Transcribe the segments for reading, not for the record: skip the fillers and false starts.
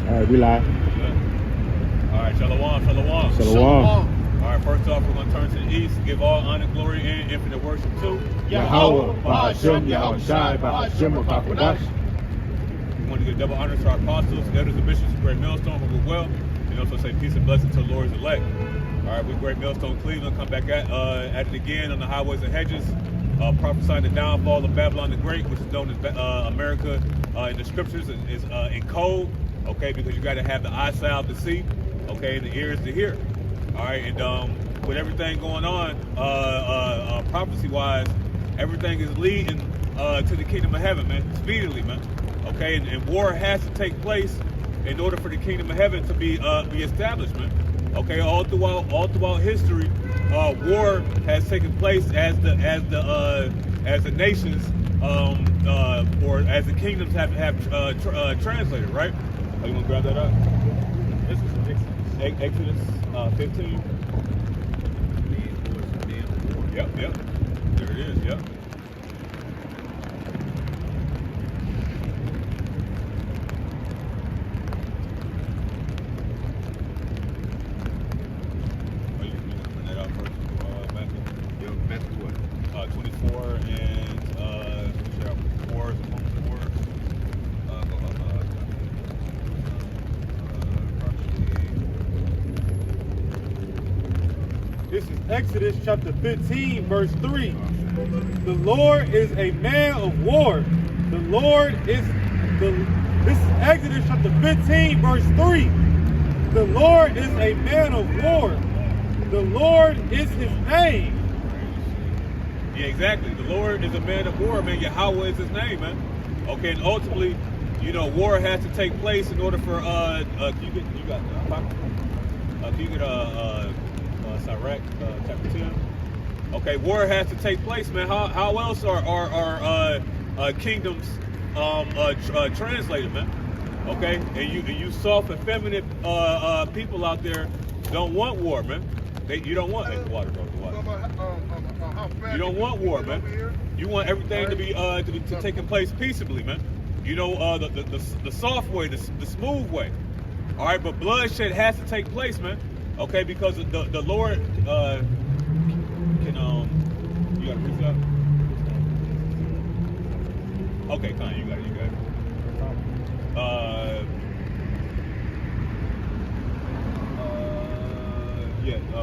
All right, we live. All right, shalom, shalom. Shalom. All right, first off, we're going to turn to the east, give all honor, glory, and infinite worship to Yahweh, Bahashem, Yahweh Shai, Bahashem, Bakwadash. We want to give double honor to our apostles, elders, and bishops of Great Millstone, who were well, and also say peace and blessing to the Lord's elect. All right, we Great Millstone, Cleveland, come back at it again on the highways and hedges, prophesying the downfall of Babylon the Great, which is known as America in the scriptures, is in code, okay, because you got to have the eyesight to see, okay, and the ears to hear. All right, and with everything going on, prophecy-wise, everything is leading to the kingdom of heaven, man, speedily, man. Okay, and war has to take place in order for the kingdom of heaven to be established, man. Okay, all throughout history, war has taken place as the nations or as the kingdoms have translated, right? Are you gonna grab that up? This is Exodus 15. Yep. There it is. Yep. Matthew what? 24 and 4. This is Exodus chapter 15, verse 3. The Lord is a man of war. This is Exodus chapter 15, verse 3. The Lord is a man of war. The Lord is his name. Yeah, exactly. The Lord is a man of war, man. Yahweh is his name, man. Okay, and ultimately, you know, war has to take place in order for Sirach chapter 10. Okay, war has to take place, man. How else are kingdoms translated, man? Okay, and you soft and feminine people out there don't want war, man. You don't want the water, bro. The water. You don't want war, man. You want everything to be taking place peaceably, man. You know, the soft way, the smooth way. All right, but bloodshed has to take place, man. Okay, because the Lord can you gotta reach up. Okay, fine, you got it.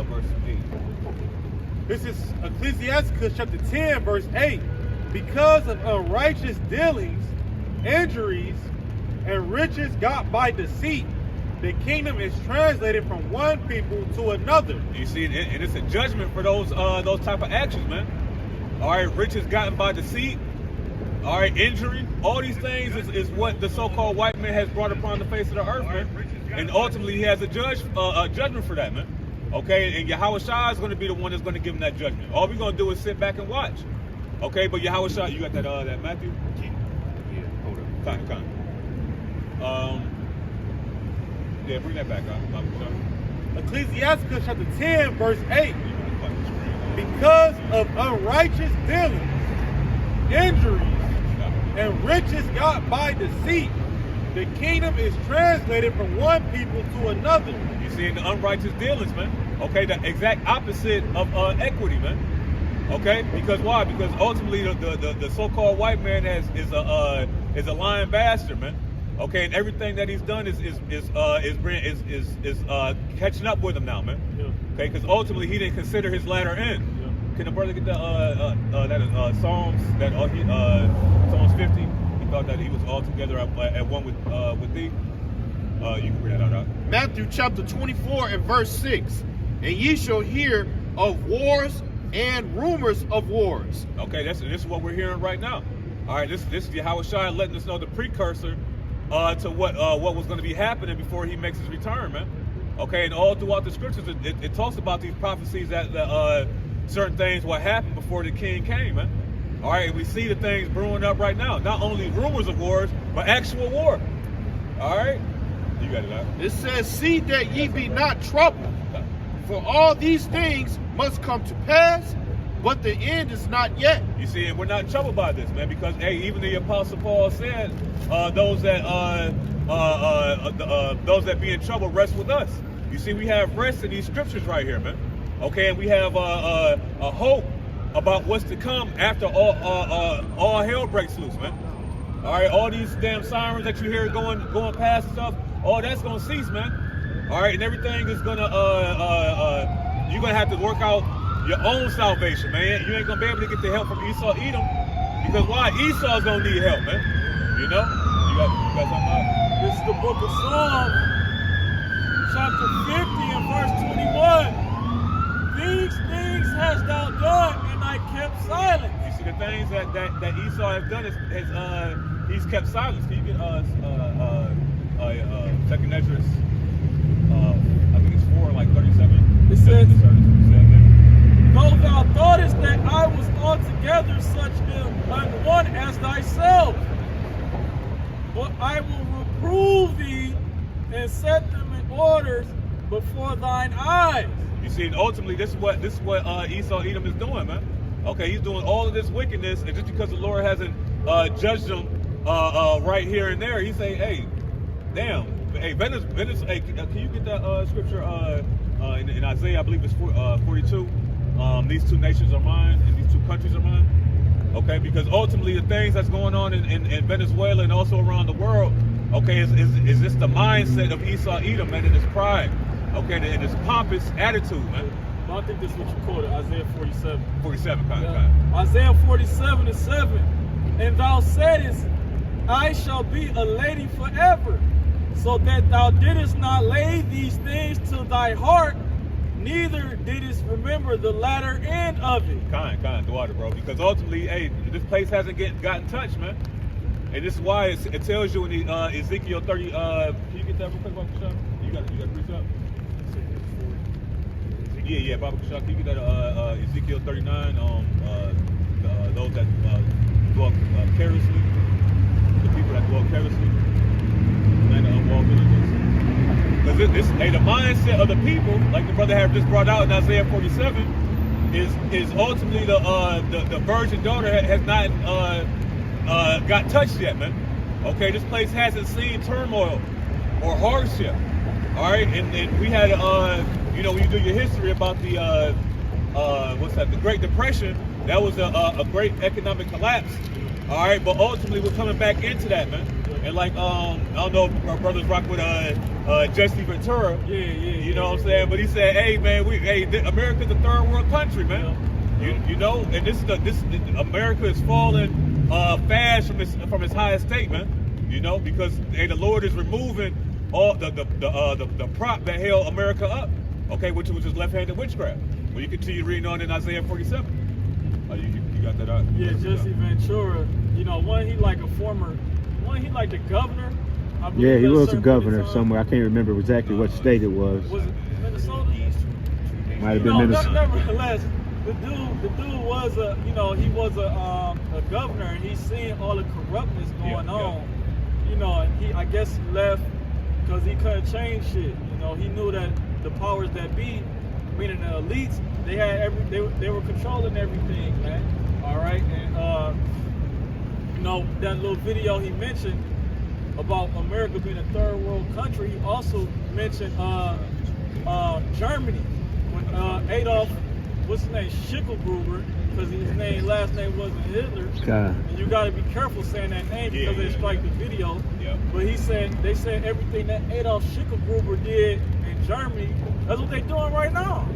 Verse 8. This is Ecclesiasticus chapter 10, verse 8. Because of unrighteous dealings, injuries, and riches got by deceit, the kingdom is translated from one people to another. You see, and it's a judgment for those type of actions, man. All right, riches gotten by deceit. All right, injury. All these things is what the so-called white man has brought upon the face of the earth, man. And ultimately, he has a judgment for that, man. Okay, and Yahweh Shai is going to be the one that's going to give him that judgment. All we're going to do is sit back and watch. Okay, but Yahweh Shai, you got that Matthew? Yeah, hold up. Kind. Yeah, bring that back up. Ecclesiasticus chapter 10, verse 8. Because of unrighteous dealings, injuries, and riches got by deceit, the kingdom is translated from one people to another. You see, in the unrighteous dealings, man. Okay, the exact opposite of equity, man. Okay, because why? Because ultimately the so-called white man is a lying bastard, man. Okay, and everything that he's done is catching up with him now, man. Yeah. Okay, because ultimately he didn't consider his latter end. Yeah. Can the brother get Psalms Psalms 50? He thought that he was altogether at one with thee. You can read that out. Matthew chapter 24 and verse 6. And ye shall hear of wars and rumors of wars. Okay, this is what we're hearing right now. All right, this is Yahweh Shai letting us know the precursor to what was going to be happening before he makes his return, man. Okay, and all throughout the scriptures, it talks about these prophecies that certain things will happen before the king came, man. All right, and we see the things brewing up right now. Not only rumors of wars, but actual war. All right, you got it out. It says, see that ye be not troubled, for all these things must come to pass, but the end is not yet. You see, and we're not troubled by this, man, because hey, even the Apostle Paul said those that those that be in trouble rest with us. You see, we have rest in these scriptures right here, man. Okay, and we have a hope about what's to come after all hell breaks loose, man. All right, all these damn sirens that you hear going past and stuff, all that's gonna cease, man. All right, and everything is gonna you're gonna have to work out your own salvation, man. You ain't gonna be able to get the help from Esau, Edom, because why? Esau's gonna need help, man. You know? You got something about? This is the book of Psalms, chapter 50 and verse 21. These things hast thou done, and I kept silent. You see, the things that Esau has done is he's kept silence. Can you get Second Ezra? I think it's 4:37. It says, though thou thoughtest that I was altogether such an one as thyself, but I will reprove thee and set them in orders before thine eyes. You see, and ultimately, this is what Esau Edom is doing, man. Okay, he's doing all of this wickedness, and just because the Lord hasn't judged them right here and there, he's saying, hey, damn, hey, Venice, hey, can you get that scripture in Isaiah? I believe it's 42. These two nations are mine, and these two countries are mine. Okay, because ultimately the things that's going on in Venezuela and also around the world, okay, is just the mindset of Esau Edom, man, and his pride, okay, and his pompous attitude, man. I think this is what you quoted, Isaiah 47. 47, kind of. Isaiah 47:7. And thou saidest, I shall be a lady forever, so that thou didst not lay these things to thy heart, neither didst remember the latter end of it. Kind, water, bro. Because ultimately, hey, this place hasn't gotten touched, man. And this is why it tells you in Ezekiel 30. Can you get that real quick, Baba Kashak? You got to reach up. Yeah, Baba Kashak. Can you get that Ezekiel 39? Those that dwell carelessly, the people that dwell carelessly, and unwalled villages. Because the mindset of the people, like the brother had just brought out in Isaiah 47, is ultimately the virgin daughter has not got touched yet, man. Okay, this place hasn't seen turmoil or hardship. All right, and we had when you do your history about the the Great Depression, that was a great economic collapse. All right, but ultimately we're coming back into that, man. And like I don't know if our brothers rock with Jesse Ventura. Yeah. You know what I'm saying? But he said, hey man, America's a third world country, man. You know, and America is falling fast from its highest state, man. You know, because the Lord is removing all the prop that held America up. Okay, which was left-handed witchcraft. Well, you continue reading on in Isaiah 47. You got that out? Yeah, Jesse Ventura. You know, wasn't he like the governor? Yeah, he was a governor somewhere. I can't remember exactly what state it was. Was it Minnesota? Might have been Minnesota. Nevertheless, the dude was a governor, and he's seeing all the corruptness going on. You know, and I guess he left because he couldn't change shit. You know, he knew that the powers that be, meaning the elites, they were controlling everything, man. All right, and you know, that little video he mentioned about America being a third world country, he also mentioned Germany when Adolf, what's his name, Schicklgruber, because his last name wasn't Hitler. And you got to be careful saying that name because they strike the video. Yeah. But they said everything that Adolf Schicklgruber did in Germany, that's what they're doing right now.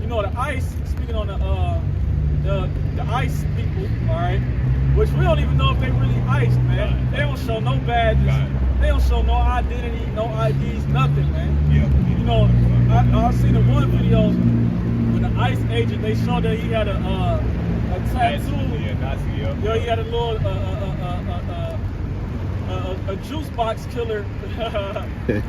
You know, the ICE, speaking on the ICE people, all right, which we don't even know if they really iced, man. They don't show no badges. They don't show no identity, no IDs, nothing, man. You know, I seen the one video when the ICE agent, they showed that he had a tattoo. Nazi, he had a little a juice box killer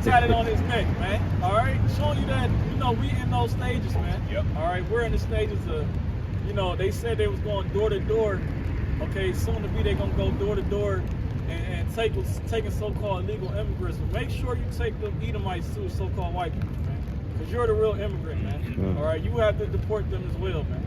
tatted on his neck, man. All right, showing you that, you know, we in those stages, man. All right, we're in the stages of, you know, they said they was going door to door. Okay, soon to be they gonna go door to door and taking so-called illegal immigrants. But make sure you take the Edomites too, so-called white people, man, because you're the real immigrant, man. All right, you have to deport them as well, man.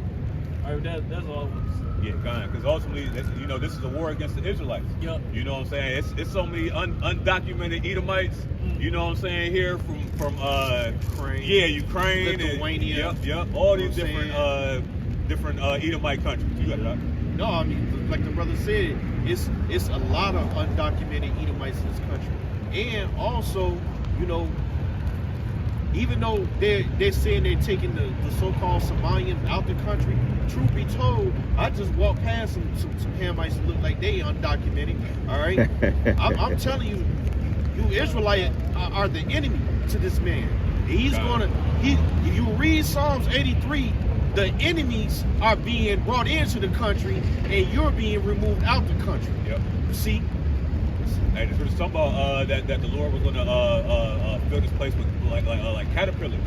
All right, that's all I want to say. Yeah, because ultimately, this is a war against the Israelites. Yep. You know what I'm saying? It's so many undocumented Edomites. You know what I'm saying? Here from Ukraine. Yeah, Ukraine, Lithuania. And, yep. All these different Edomite countries. You got it out. No, I mean, like the brother said, it's a lot of undocumented Edomites in this country, and also, even though they're saying they're taking the so-called Somalians out the country, truth be told, I just walked past some Hamites that look like they undocumented. All right, I'm telling you, you Israelites are the enemy to this man. He's if you read Psalms 83, the enemies are being brought into the country, and you're being removed out the country. Yep. See. And there's something about that the Lord was going to fill this place with like caterpillars.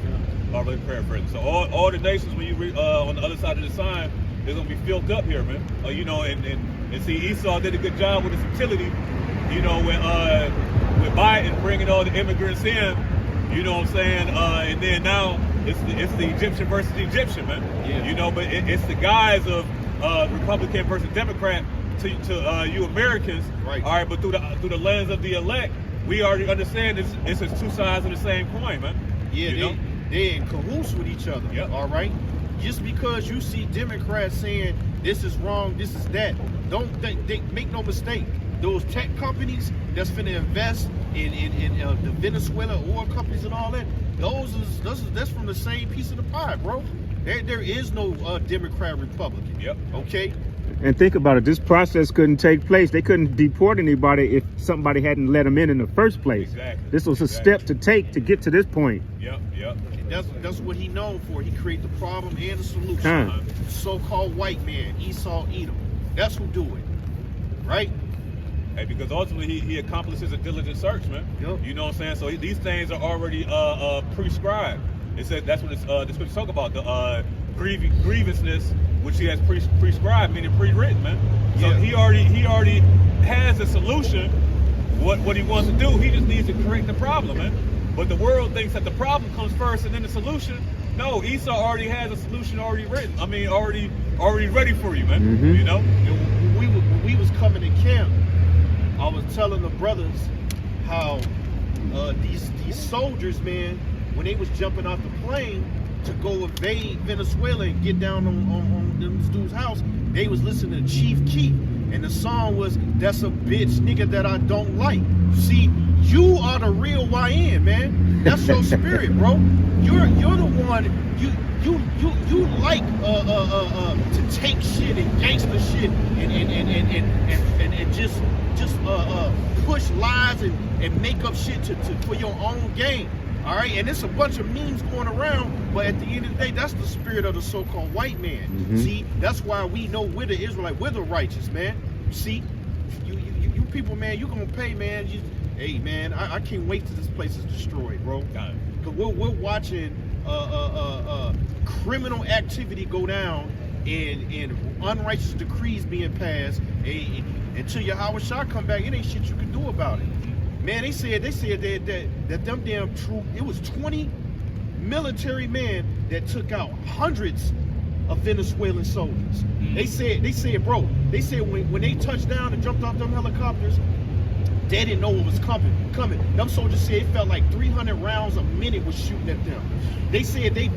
I'm really paraphrasing. So all the nations, when you read on the other side of the sign, they're going to be filled up here, man. And see, Esau did a good job with his fertility. With Biden bringing all the immigrants in. You know what I'm saying? And then now it's the Egyptian versus the Egyptian, man. Yeah. But it's the guise of Republican versus Democrat. To you Americans, right? All right, but through the lens of the elect, we already understand it's just two sides of the same coin, man. Yeah, they're in cahoots with each other. Yep. All right. Just because you see Democrats saying this is wrong, this is that, they make no mistake. Those tech companies that's finna invest in the Venezuela oil companies and all that, that's from the same piece of the pie, bro. There is no Democrat Republican. Yep. Okay. And think about it, this process couldn't take place. They couldn't deport anybody if somebody hadn't let them in the first place. Exactly. This was a step to take to get to this point. Yep. That's what he known for. He created the problem and the solution. So-called white man, Esau Edom. That's who do it. Right? Hey, because ultimately he accomplishes a diligent search, man. Yep. You know what I'm saying? So these things are already prescribed. It said that's what the scriptures talk about, the grievousness which he has prescribed, meaning pre-written, man. So Yeah. he already has a solution. What he wants to do, he just needs to correct the problem, man. But the world thinks that the problem comes first and then the solution. No, Esau already has a solution already written. I mean, already ready for you, man. Mm-hmm. You know. When we was coming to camp, I was telling the brothers how these soldiers, man, when they was jumping off the plane to go invade Venezuela and get down on this dude's house, they was listening to Chief Keef, and the song was "That's a bitch nigga that I don't like." See, you are the real YN, man. That's your spirit, bro. You're the one. You like to take shit and gangster shit and just push lies and make up shit for your own gain. All right, and it's a bunch of memes going around, but at the end of the day, that's the spirit of the so-called white man. Mm-hmm. See, that's why we know we're the Israelite, we're the righteous, man. See, you people, man, you gonna pay, man. Hey, man, I can't wait till this place is destroyed, bro. Because we're watching criminal activity go down and unrighteous decrees being passed. Until Yahweh Shah come back, it ain't shit you can do about it. Man, they said that them damn troop, it was 20 military men that took out hundreds of Venezuelan soldiers. They said, bro, when they touched down and jumped off them helicopters, they didn't know what was coming. Them soldiers said it felt like 300 rounds a minute was shooting at them. They said they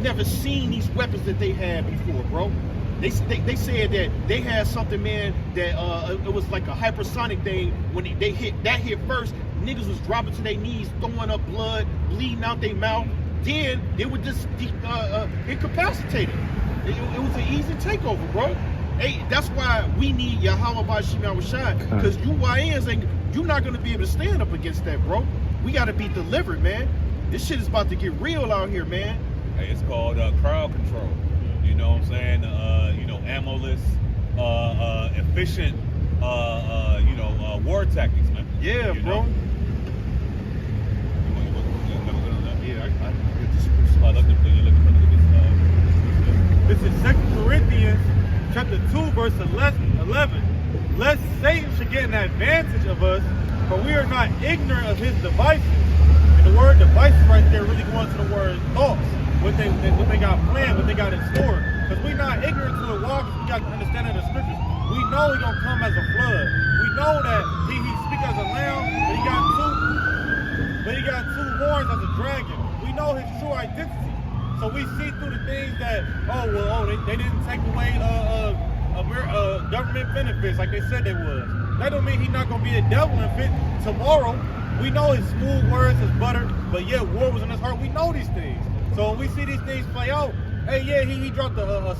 never seen these weapons that they had before, bro. They said that they had something, man, that it was like a hypersonic thing. When they hit first, niggas was dropping to their knees, throwing up blood, bleeding out their mouth. Then they were just incapacitated. It was an easy takeover, bro. Hey, that's why we need Yahweh Bashim Yahushai, because you YNs you're not gonna be able to stand up against that, bro. We gotta be delivered, man. This shit is about to get real out here, man. Hey, it's called crowd control. You know what I'm saying? Ammo-less, efficient, war tactics, man. Yeah, you bro. Know? Yeah, This is 2 Corinthians chapter 2, verse 11. Lest Satan should get an advantage of us, for we are not ignorant of his devices. And the word devices right there really going to the word thoughts. What they got planned, what they got in store. Because we not ignorant to the walk. We got to understand the scriptures. We know he gonna come as a flood. We know that he speaks as a lamb, but he got two horns as a dragon. We know his true identity. So we see through the things that, they didn't take away government benefits like they said they was. That don't mean he's not gonna be a devil in fit tomorrow. We know his smooth words, his butter, but yet war was in his heart. We know these things. So when we see these things play out, hey, yeah, he dropped a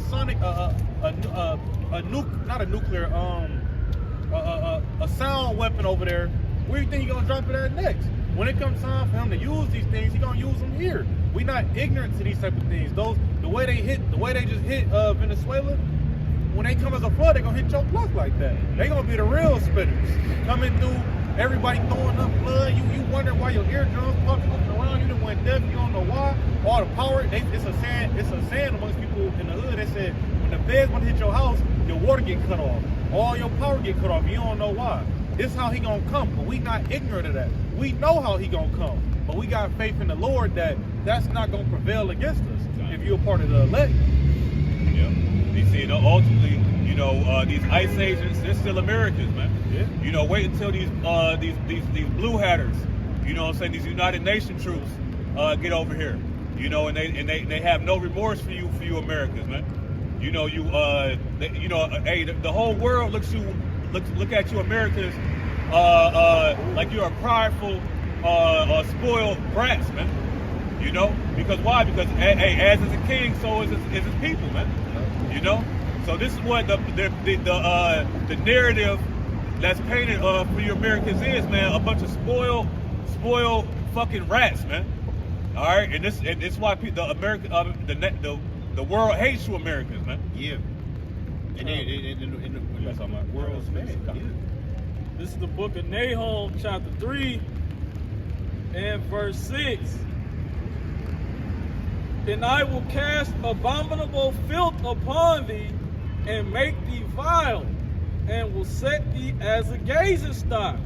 sound weapon over there. Where do you think he gonna drop it at next? When it comes time for him to use these things, he gonna use them here. We not ignorant to these type of things. The way they just hit Venezuela. When they come as a flood, they gonna hit your block like that. They gonna be the real spitters coming through. Everybody throwing up blood. You wonder why your eardrums popping around. You done went deaf. You don't know why. All the power. It's a saying amongst people in the hood. They said when the feds want to hit your house, your water get cut off. All your power get cut off. You don't know why. This is how he gonna come. But we not ignorant of that. We know how he gonna come. But we got faith in the Lord that that's not gonna prevail against us. If you're a part of the elect. Yeah. You see, ultimately, these ICE agents, they're still Americans, man. Yeah. Wait until these blue hatters, these United Nations troops get over here, and they have no remorse for you Americans, man. The whole world look at you Americans like you're a prideful, spoiled brats, man. Because why? Because as is a king, so is his people, man. So this is what the narrative that's painted for you Americans is, man. A bunch of spoiled fucking rats, man. All right, and it's why the world hates you Americans, man. Yeah. And the world's mad. Yeah. This is the book of Nahum, chapter 3, and verse 6. And I will cast abominable filth upon thee, and make thee vile, and will set thee as a gazing stock.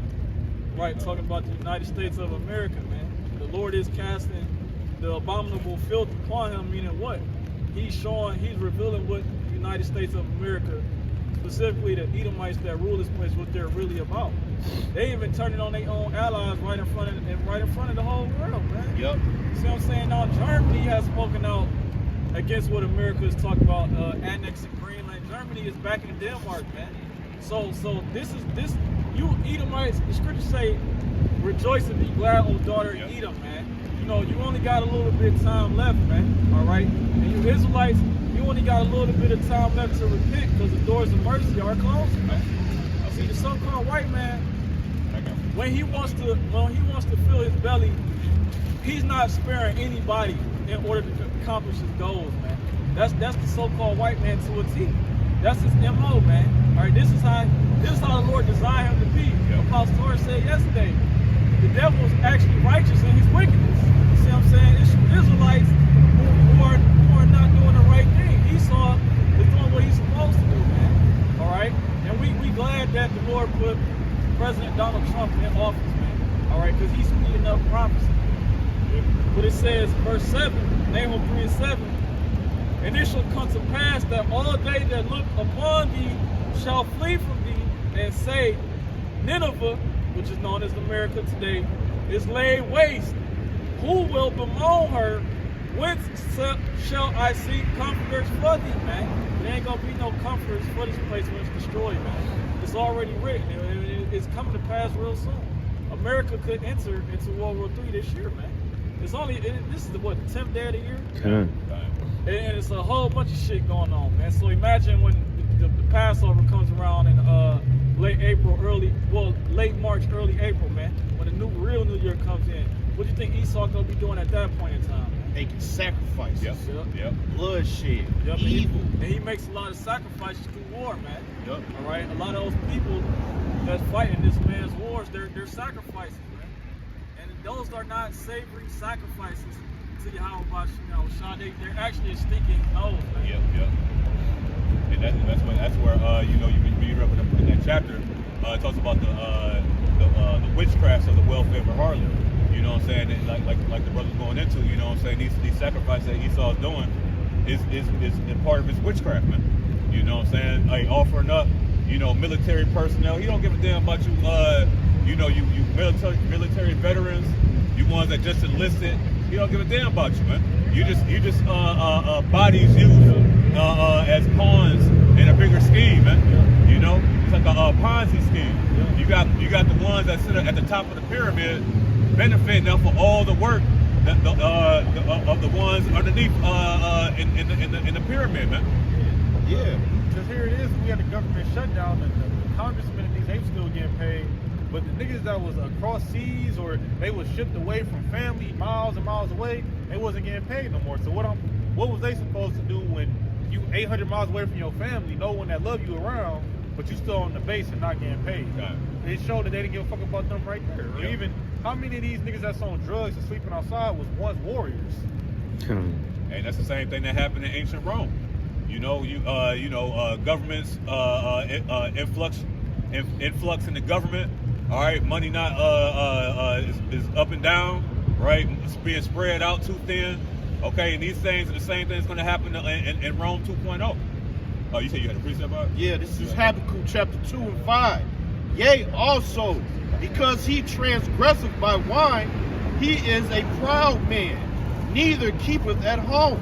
Right, talking about the United States of America, man. The Lord is casting the abominable filth upon him, meaning what? He's revealing what the United States of America, specifically the Edomites that rule this place, what they're really about. They even turning on their own allies right in front of the whole world, man. Yep. See what I'm saying? Now Germany has spoken out against what America is talking about, annexing Greenland. Germany is back in Denmark, man. So this you Edomites, the scriptures say, rejoice and be glad, O daughter of Edom, man. You only got a little bit of time left, man. All right? And you Israelites, you only got a little bit of time left to repent because the doors of mercy are closed, man. See, the so-called white man, when he wants to fill his belly, he's not sparing anybody in order to accomplish his goals, man. That's the so-called white man to a T. That's his MO, man. All right, this is how the Lord designed him to be. Yep. Apostle Torres said yesterday, the devil is actually righteous in his wickedness. You see what I'm saying? It's Israelites who are not doing the right thing. Esau is doing what he's supposed to do, man. All right, and we glad that the Lord put President Donald Trump in office, man. All right, because he's speeding up prophecy. But it says, verse 7, Nahum 3 and 7, and it shall come to pass that all they that look upon thee shall flee from thee, and say, Nineveh, which is known as America today, is laid waste. Who will bemoan her? Whence shall I see comforters for thee, man? There ain't gonna be no comforters for this place when it's destroyed, man. It's already written. It's coming to pass real soon. America could enter into World War III this year, man. This is the 10th day of the year? 10. And it's a whole bunch of shit going on, man. So imagine when the Passover comes around in late March, early April, man. When the real New Year comes in. What do you think Esau gonna be doing at that point in time, man? Making sacrifices. Yep. Bloodshed. Yep. Evil. And he makes a lot of sacrifices through war, man. Yep. All right. A lot of those people that's fighting this man's wars, they're sacrifices, man. And those are not savory sacrifices to Yahweh Shah. They're actually stinking nose, man. Yep. And that's where you read up in that chapter. It talks about the witchcrafts of the welfare of a harlot. You know what I'm saying? And like the brother's going into, you know what I'm saying? These sacrifices that Esau's doing, is part of his witchcraft, man. You know what I'm saying? Like offering up, you know, military personnel. He don't give a damn about you, you know, you military veterans, you ones that just enlisted. He don't give a damn about you, man. You just bodies used as pawns in a bigger scheme, man. You know, it's like a Ponzi scheme. You got the ones that sit at the top of the pyramid, benefiting off of all the work of the ones underneath in the pyramid, man. Yeah, because here it is, we had the government shutdown, and the congressmen and things, they still getting paid. But the niggas that was across seas or they was shipped away from family miles and miles away, they wasn't getting paid no more. So what was they supposed to do when you 800 miles away from your family, no one that love you around, but you still on the base and not getting paid? Right. It showed that they didn't give a fuck about them right there. Or even how many of these niggas that's on drugs and sleeping outside was once warriors? And that's the same thing that happened in ancient Rome. You know, governments influx in the government. All right, money not is up and down, right? It's being spread out too thin. Okay, and these things are the same thing that's going to happen in Rome 2.0. Oh, you said you had a precept about it? Yeah, this is Habakkuk chapter 2 and 5. Yea, also, because he transgresseth by wine, he is a proud man, neither keepeth at home,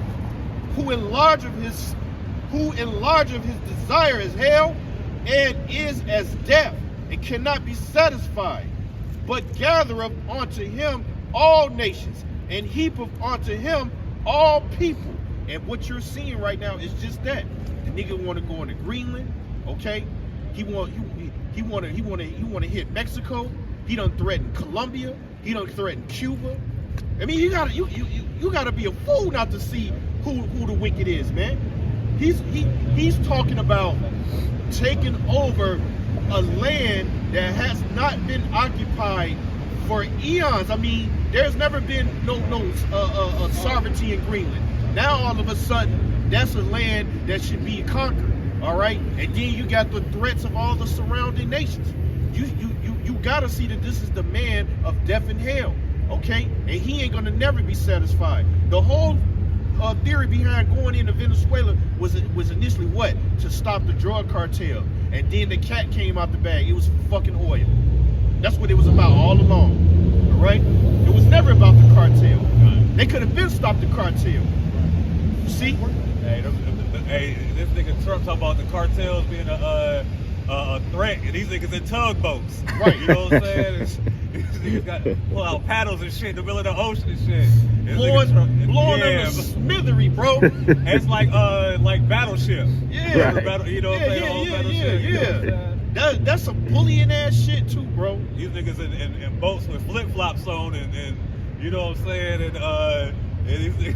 who enlargeth his desire as hell, and is as death, and cannot be satisfied, but gathereth unto him all nations, and heapeth unto him all people. And what you're seeing right now is just that. The nigga want to go into Greenland, okay? He want to hit Mexico. He done threaten Colombia. He done threaten Cuba. I mean, you gotta be a fool not to see who the wicked is, man. He's talking about taking over a land that has not been occupied for eons. I mean, there's never been no sovereignty in Greenland. Now all of a sudden, that's a land that should be conquered. All right, and then you got the threats of all the surrounding nations. You gotta see that this is the man of death and hell. Okay, and he ain't gonna never be satisfied. The whole theory behind going into Venezuela was initially what? To stop the drug cartel. And then the cat came out the bag. It was fucking oil. That's what it was about all along. All right? It was never about the cartel. They could have been stopped the cartel. See? Hey, this nigga Trump talking about the cartels being a threat, and these niggas in tugboats. Right. You know what I'm saying? These niggas got pull out paddles and shit in the middle of the ocean and shit. Blowing them to smithery, bro. It's like Battleship. Yeah. You know what I'm saying? Battleship. Yeah. You know what I'm saying? That's some bullying ass shit too, bro. These niggas in boats with flip flops on and you know what I'm saying? And these niggas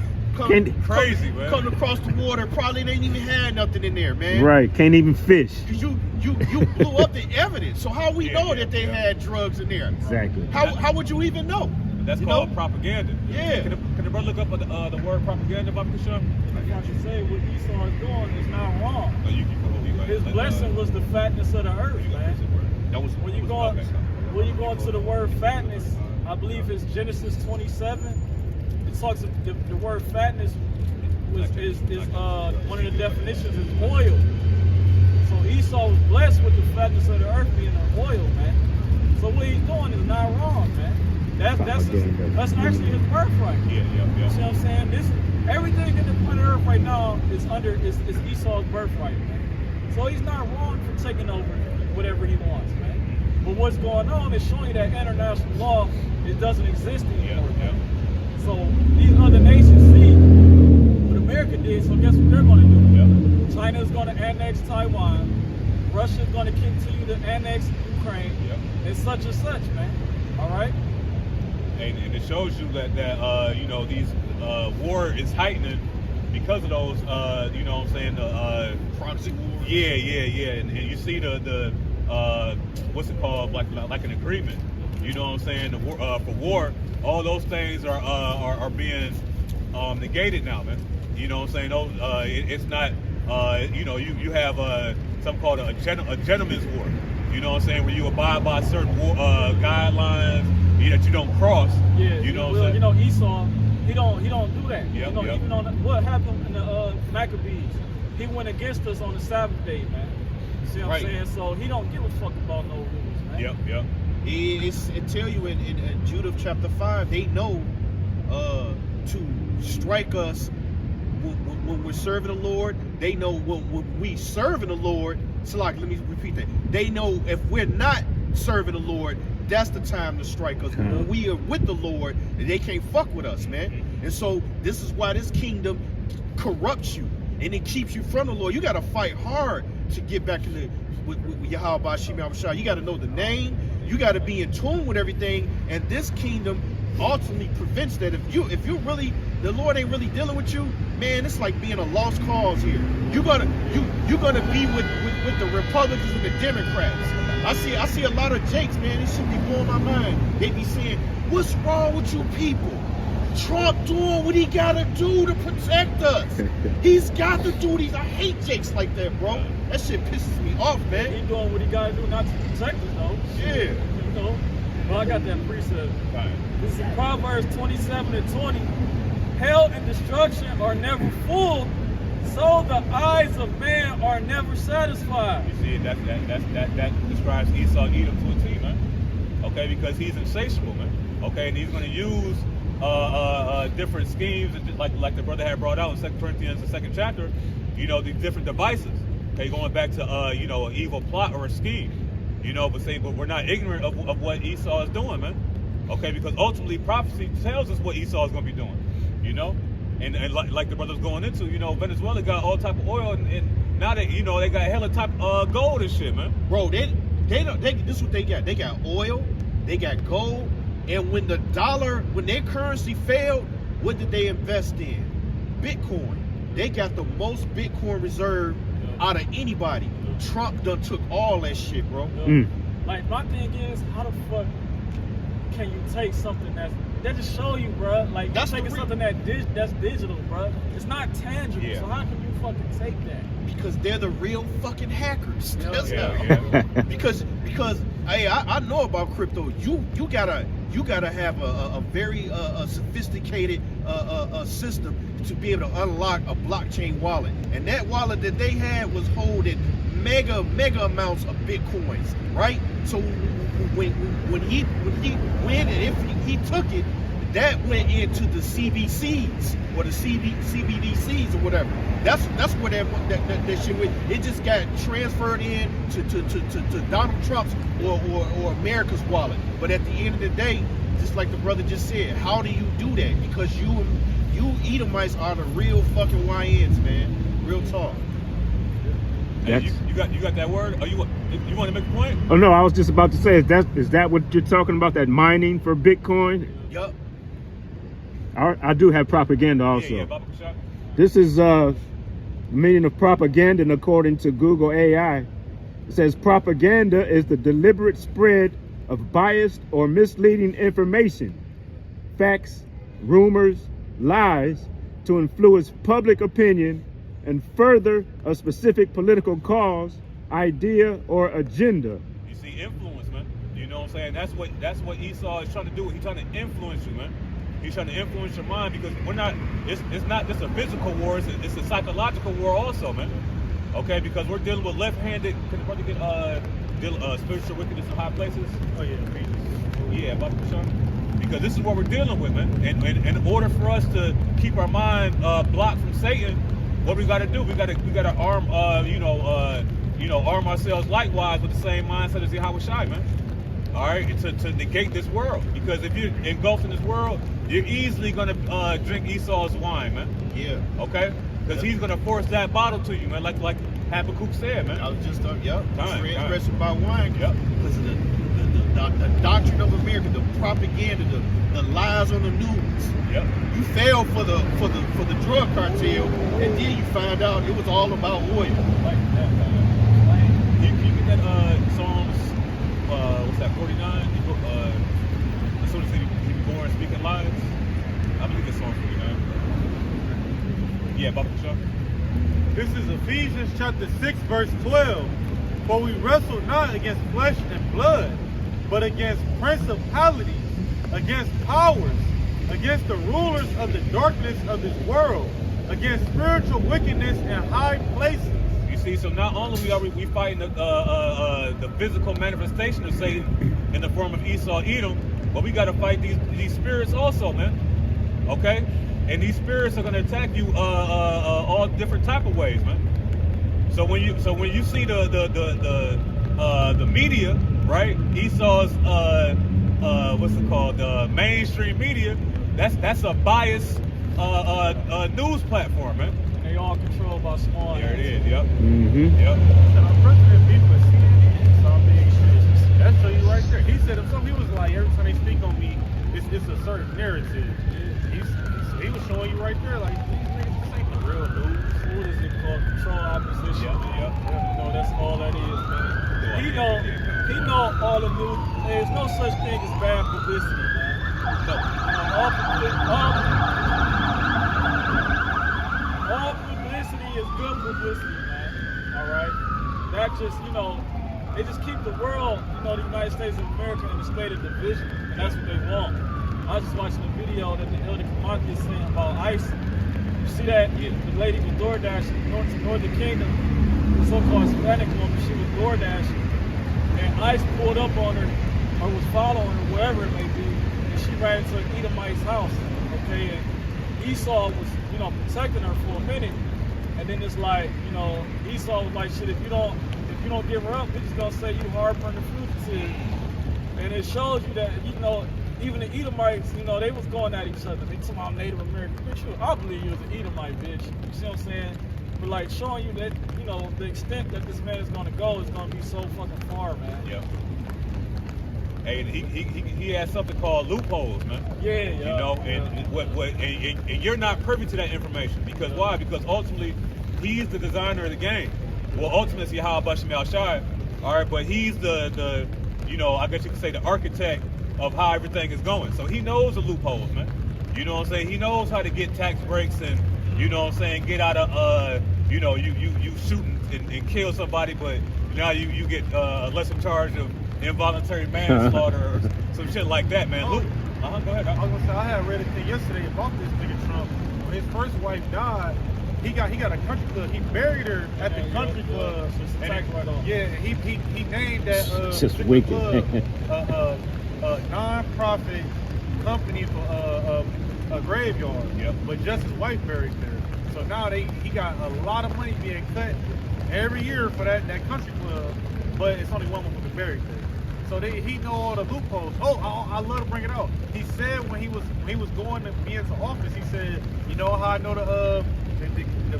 crazy, man. Coming across the water, probably ain't even had nothing in there, man. Right, can't even fish. Cause you blew up the evidence. So how we know that they had drugs in there? Exactly. How would you even know? That's called propaganda. Yeah. Can the brother look up the word propaganda, Bobby Kasham? I want you to say what Esau is doing is not wrong. No, you His blessing was the fatness of the earth, man. That was When you go to the word fatness, I believe it's Genesis 27. It talks the word fatness is one of the definitions is oil. So Esau was blessed with the fatness of the earth being an oil, man. So what he's doing is not wrong, man. That's actually his birthright. Yeah. You see what I'm saying? Everything in the planet Earth right now is Esau's birthright, man. So he's not wrong for taking over whatever he wants, man. But what's going on is showing you that international law, it doesn't exist anymore, man. So these other nations see what America did, so guess what they're going to do? China's going to annex Taiwan. Russia's going to continue to annex Ukraine, and such, man. All right? And it shows you that you know, these war is heightening because of those you know what I'm saying, the proxy wars. Yeah. And you see the what's it called, like an agreement. You know what I'm saying? For war, all those things are being negated now, man. You know what I'm saying? It's not you know, you have something called a gentleman's war. You know what I'm saying? Where you abide by certain guidelines that you don't cross. Yeah, you know Esau, he don't do that. Yep, you know, yep. even on what happened in the Maccabees, he went against us on the Sabbath day, man. You see what I'm saying? So he don't give a fuck about no rules, man. Yep. It tell you in Judah chapter 5, they know to strike us when we're serving the Lord. They know when we serving the Lord. So like, let me repeat that. They know if we're not serving the Lord, that's the time to strike us. When we are with the Lord, they can't fuck with us, man. And so this is why this kingdom corrupts you and it keeps you from the Lord. You got to fight hard to get back in the with Yahweh Bashim Yahushua. You got to know the name. You got to be in tune with everything. And this kingdom ultimately prevents that. If you really, the Lord ain't really dealing with you, man, it's like being a lost cause here. You're gonna be with the Republicans and the Democrats. I see a lot of jakes, man. This should be blowing my mind. They be saying, "What's wrong with you people? Trump doing what he gotta do to protect us. He's got to do these." I hate jakes like that, bro. That shit pisses me off, man. He doing what he gotta do not to protect us, though. Yeah. You know. Well, I got that precept. Right. This is Proverbs 27:20. Hell and destruction are never full, so the eyes of man are never satisfied. You see, that describes Esau Edom to a T, man. Okay, because he's insatiable, man. Okay, and he's going to use different schemes, like the brother had brought out in 2 Corinthians, the 2nd chapter. You know, these different devices. Okay, going back to you know, an evil plot or a scheme. You know, but we're not ignorant of what Esau is doing, man. Okay, because ultimately prophecy tells us what Esau is going to be doing. You know, and like the brother's going into, you know, Venezuela got all type of oil, and now they, you know, they got hella type of gold and shit, man. Bro, they this is what they got. They got oil, they got gold, and when their currency failed, what did they invest in? Bitcoin. They got the most Bitcoin reserve out of anybody. Trump done took all that shit, bro. Like, my thing is, how the fuck can you take something that just show you, bro? Like, That's you're taking something that's digital, bro. It's not tangible. Yeah. So how can you fucking take that? Because they're the real fucking hackers. That's Yeah. because hey, I know about crypto. You gotta have a very sophisticated system to be able to unlock a blockchain wallet. And that wallet that they had was holding mega amounts of bitcoins, right? So when he went, and if he took it, that went into the CBCs or the CBDCs or whatever. That's where that shit went. It just got transferred in to Donald Trump's or America's wallet. But at the end of the day, just like the brother just said, how do you do that? Because you Edomites are the real fucking YNs, man. Real talk. Hey, you got that word? Or you want to make a point? Oh no, I was just about to say, is that what you're talking about? That mining for Bitcoin? Yup. I do have propaganda also. Yeah, Baba Kashak. This is meaning of propaganda, and according to Google AI, it says propaganda is the deliberate spread of biased or misleading information, facts, rumors, lies to influence public opinion and further a specific political cause, idea, or agenda. You see, influence, man. You know what I'm saying? That's what Esau is trying to do. He's trying to influence you, man. He's trying to influence your mind, because we're not. It's not just a physical war. It's a psychological war also, man. Okay, because we're dealing with left-handed. Can the brother get spiritual wickedness in high places? Oh yeah, Yeah, Baba Kashak. Because this is what we're dealing with, man. And in order for us to keep our mind blocked from Satan, what we got to do? We got to arm, arm ourselves likewise with the same mindset as Yahweh Shai, man. All right, to negate this world. Because if you're engulfed in this world, you're easily gonna drink Esau's wine, man. Yeah. Okay. Because he's gonna force that bottle to you, man. Like Habakkuk said, man. I was just transgressing by Time. wine. Yep. Because of the doctrine of America, the propaganda, the lies on the news. Yep. You fell for the drug cartel, and then you find out it was all about oil. Like that, man. You get that Psalms, what's that, 49? As soon as he be born speaking lies. I believe it's Psalms 49. Yeah, Baba Kashak. This is Ephesians chapter 6, verse 12. For we wrestle not against flesh and blood, but against principalities, against powers, against the rulers of the darkness of this world, against spiritual wickedness in high places. You see, so not only are we fighting the physical manifestation of Satan in the form of Esau, Edom, but we got to fight these spirits also, man. Okay, and these spirits are going to attack you all different type of ways, man. So when you see the media, right? Esau's what's it called? Mainstream media. That's a biased news platform, man. They all controlled by small. There it is. Yep. Mm-hmm. Yep. Our president beef with CNN, so big shit. That show you right there. He said himself, he was like, every time they speak on me, it's a certain narrative. He was showing you right there, like, these niggas, this ain't the real news. What is it called? Control opposition. Yep. You know, that's all that is, man. He know all the news. There's no such thing as bad publicity, man. No. All publicity is good publicity, man. All right. That just, they just keep the world, the United States of America in a state of division, and that's what they want. I was just watching a video that the Elder Kamaki is saying about ICE. You see that? Yeah. The lady with DoorDash in Northern Kingdom, the so-called Hispanic woman, she was DoorDashing, and ICE pulled up on her, or was following her, wherever it may be, and she ran into an Edomite's house, okay? And Esau was, protecting her for a minute, and then it's like, Esau was like, shit, if you don't give her up, they're just gonna say you harboring the fugitive. And it shows you that, even the Edomites, they was going at each other. They talking about Native American. Bitch, I believe you was an Edomite, bitch. You see what I'm saying? But like showing you that, the extent that this man is gonna go is gonna be so fucking far, man. Yeah. Hey, he has something called loopholes, man. Yeah. And you're not privy to that information because why? Because ultimately, he's the designer of the game. Well, ultimately, it's Yahweh Bashim Al-Shai, all right, but he's the I guess you could say the architect of how everything is going. So he knows the loopholes, man. You know what I'm saying? He knows how to get tax breaks and, get out of, you shoot and kill somebody, but now you get a lesser charge of involuntary manslaughter or some shit like that, man. Go ahead. I was gonna say, I had read a thing yesterday about this nigga Trump. When his first wife died, he got a country club. He buried her at the country club. Yeah, he named that just the wicked. Club, a non-profit company for a graveyard. Yep. But just his wife buried there. So now he got a lot of money being cut every year for that country club. But it's only one woman buried there. So he know all the loopholes. Oh, I love to bring it out. He said when he was going to be into office, he said, you know how I know the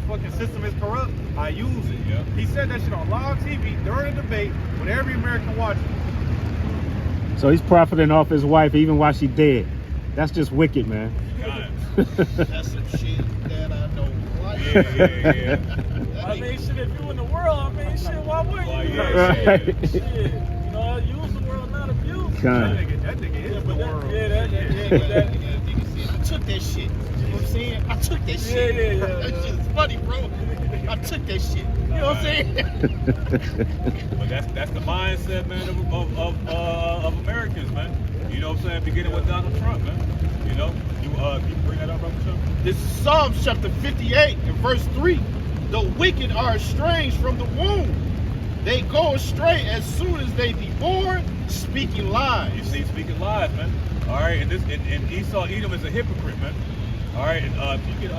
fucking system is corrupt? I use it. Yeah. He said that shit on live TV during the debate with every American watching. So he's profiting off his wife even while she's dead. That's just wicked, man. That's some shit that I know. Yeah. I mean, shit, if you in the world, shit, why wouldn't you? Right. Shit. Use the world, not abuse. Kind. That nigga is the world. I took that shit. You know what I'm saying? I took that shit. Yeah. That shit's funny, bro. I took that shit. You know what I'm saying? But that's the mindset, man, of Americans, man. You know what I'm saying? Beginning with Donald Trump, man. You bring that up, Brother Trump? This is Psalms chapter 58 and verse 3. The wicked are estranged from the womb. They go astray as soon as they be born, speaking lies. You see, speaking lies, man. All right, and Esau Edom is a hypocrite, man. All right, and if you get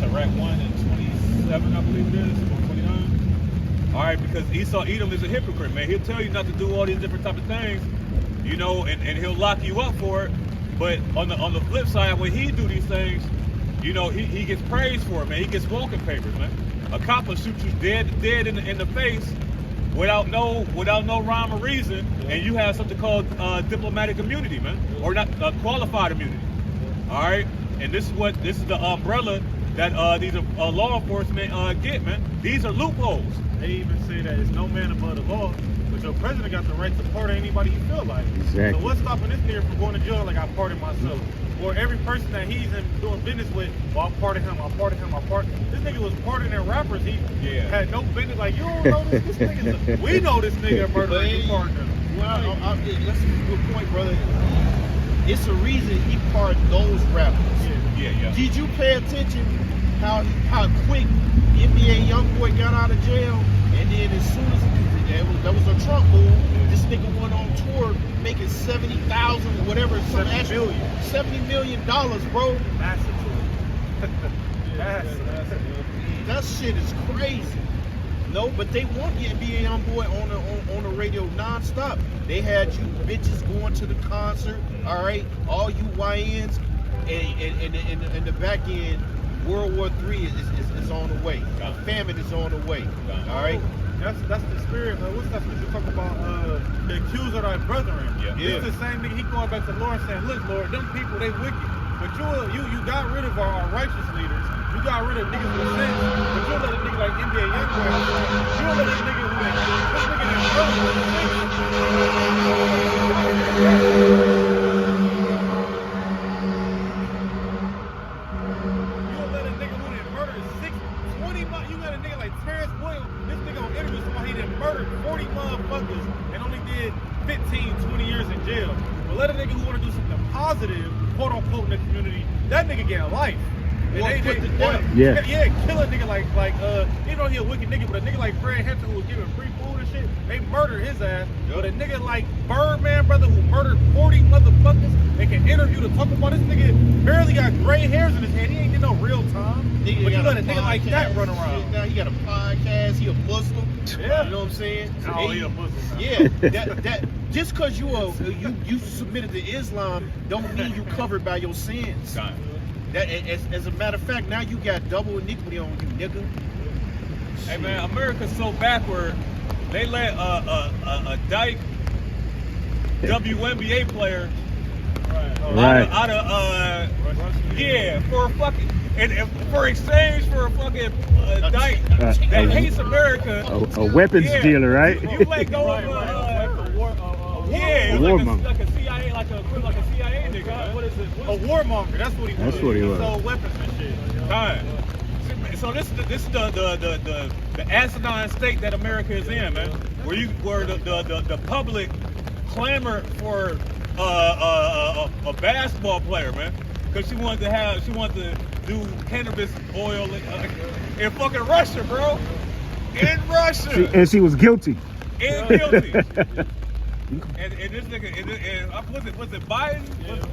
Sirach 1 and 27, I believe it is, or 29. All right, because Esau Edom is a hypocrite, man. He'll tell you not to do all these different type of things, and he'll lock you up for it. But on the flip side, when he do these things, he gets praised for it, man. He gets walking papers, man. A cop will shoot you dead in the face without no rhyme or reason, and you have something called diplomatic immunity, man, or not qualified immunity. All right, and this is the umbrella that these law enforcement get, man. These are loopholes. They even say that it's no man above the law, but your president got the right to pardon anybody he feel like. Exactly. So what's stopping this nigga from going to jail like I pardon myself? Or every person that he's doing business with, I'll pardon him. This nigga was pardoning rappers. He had no business. Like, you don't know this nigga. We know this nigga murderer. You pardon him. Well, that's a good point, brother. it's a reason he pardoned those rappers. Yeah. Did you pay attention how quick NBA YoungBoy got out of jail? And then as soon as that was a Trump move, this nigga went on tour making 70,000 or whatever, some actual $70 million, bro. Massive. That shit is crazy. No, but they want the NBA YoungBoy on the radio nonstop. They had you bitches going to the concert, all right? All you YNs, and in the back end, World War III is on the way. Famine is on the way. All right. That's the spirit. What's that scripture talk about? The accuser of thy brethren. Yeah. It's the same nigga. He going back to the Lord saying, "Look, Lord, them people they wicked, but you got rid of our righteous leaders. You got rid of niggas with sense, but you let a nigga like NBA YoungBoy. You let a nigga who this nigga is brother with sense. You let a nigga like Terrence Williams, this nigga on interview somebody he done murdered 40 motherfuckers and only did 15, 20 years in jail. But let a nigga who want to do something positive, quote unquote, in the community, that nigga get a life. And Well, put to death. Yeah. Kill a nigga like even though he a wicked nigga, but a nigga like Fred Hampton who was giving free food and shit, they murdered his ass. But a nigga like Birdman, brother, who murdered 40 motherfuckers and can interview to talk about this nigga barely got gray hairs in his head. He ain't get no real time. Nigga But you got let a nigga like that run around. Now he got a podcast. He a Muslim. Yeah. You know what I'm saying? Oh, he a Muslim. Yeah. that just because you submitted to Islam don't mean you covered by your sins. That as a matter of fact, now you got double iniquity on you, nigga. Hey man, America's so backward. They let a dyke WNBA player Right. out of for a fucking and for exchange for a fucking dyke that hates America. A weapons dealer, right? You let go of A warmonger. like a CIA, like a CIA nigga. What is it? A warmonger, that's what he was. That's what he was. Sold weapons and shit. Time. So this is the asinine state that America is in, man. Where the public clamor for a basketball player, man, because she wanted to do cannabis oil in fucking Russia, bro. In Russia. And she was guilty. And guilty. And this nigga, was it Biden?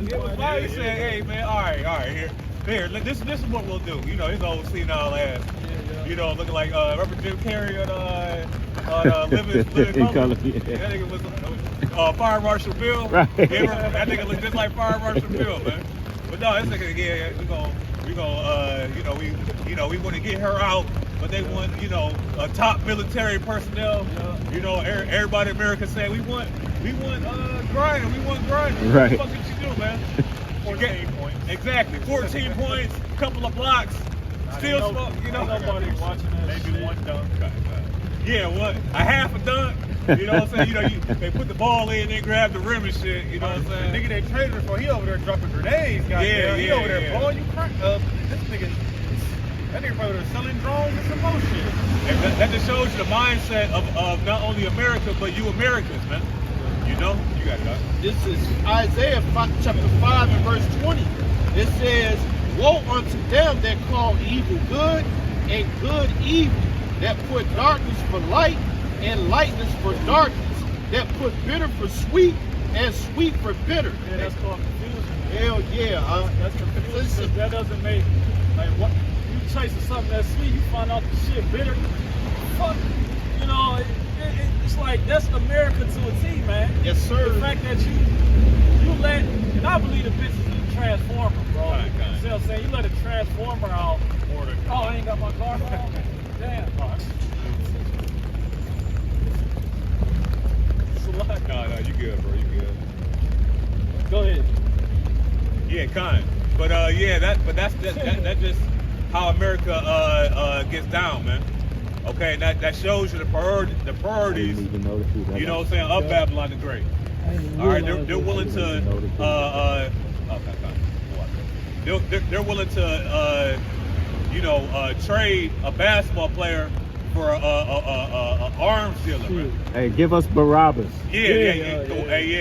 It was Biden said, "Hey man, all right, here, this is what we'll do." You know, his old senile ass. You know, looking like remember Jim Carrey on Living Color. That nigga was Fire Marshal Bill. Right. Yeah, that nigga looked just like Fire Marshal Bill, man. But no, this nigga, yeah, we want to get her out, but they want, a top military personnel. You know, everybody in America saying we want grinding, we want grinding. Right. What the fuck did you do, man? 14 points. Exactly, 14 points, couple of blocks, still smoke. Nobody's watching that. Maybe one dunk. Yeah, what? A half a dunk. You know what I'm saying? They put the ball in, they grab the rim and shit. You know what I'm saying? The nigga they traded her for, he over there dropping grenades. He over there blowing you crack up. This nigga, that nigga probably there selling drones and some more shit. And that just shows you the mindset of not only America, but you Americans, man. You know? You got it, dog. This is Isaiah chapter 5 and verse 20. It says, "Woe unto them that call evil good and good evil, that put darkness for light and lightness for darkness, that put bitter for sweet and sweet for bitter." Yeah, that's called confusion. Hell yeah. That's confusion. That doesn't make, like, what you chasing something that's sweet, you find out the shit bitter. Fuck, it's like that's America to a T, man. Yes, sir. The fact that you let, and I believe the bitch is a transformer, bro. You know what I'm saying? You let a transformer out. Oh, I ain't got my car on. Damn. No, you good, bro. You good. Go ahead. Yeah, kind. But that's just how America gets down, man. Okay, that shows you the priorities. You know what I'm saying? Of Babylon the Great. All right, they're willing to they're willing to trade a basketball player for a arms dealer, man. Hey, give us Barabbas. Yeah.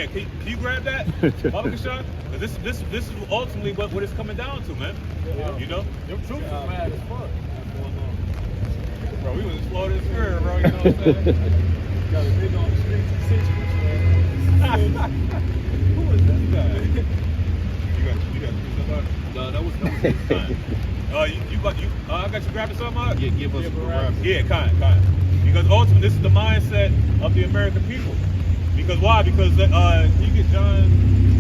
Can you grab that, Baba Kashan? This is ultimately what it's coming down to, man. You know, Them troops is mad as fuck. bro, we was exploding in spirit, bro. You know what I'm saying? Got a nigga on the streets of 6 weeks, man. Who is this guy? You got somebody? No, that was his time. I got you grabbing something out? Yeah, give us Barabbas. Yeah, kind. Because ultimately, this is the mindset of the American people. Because why? Because you get John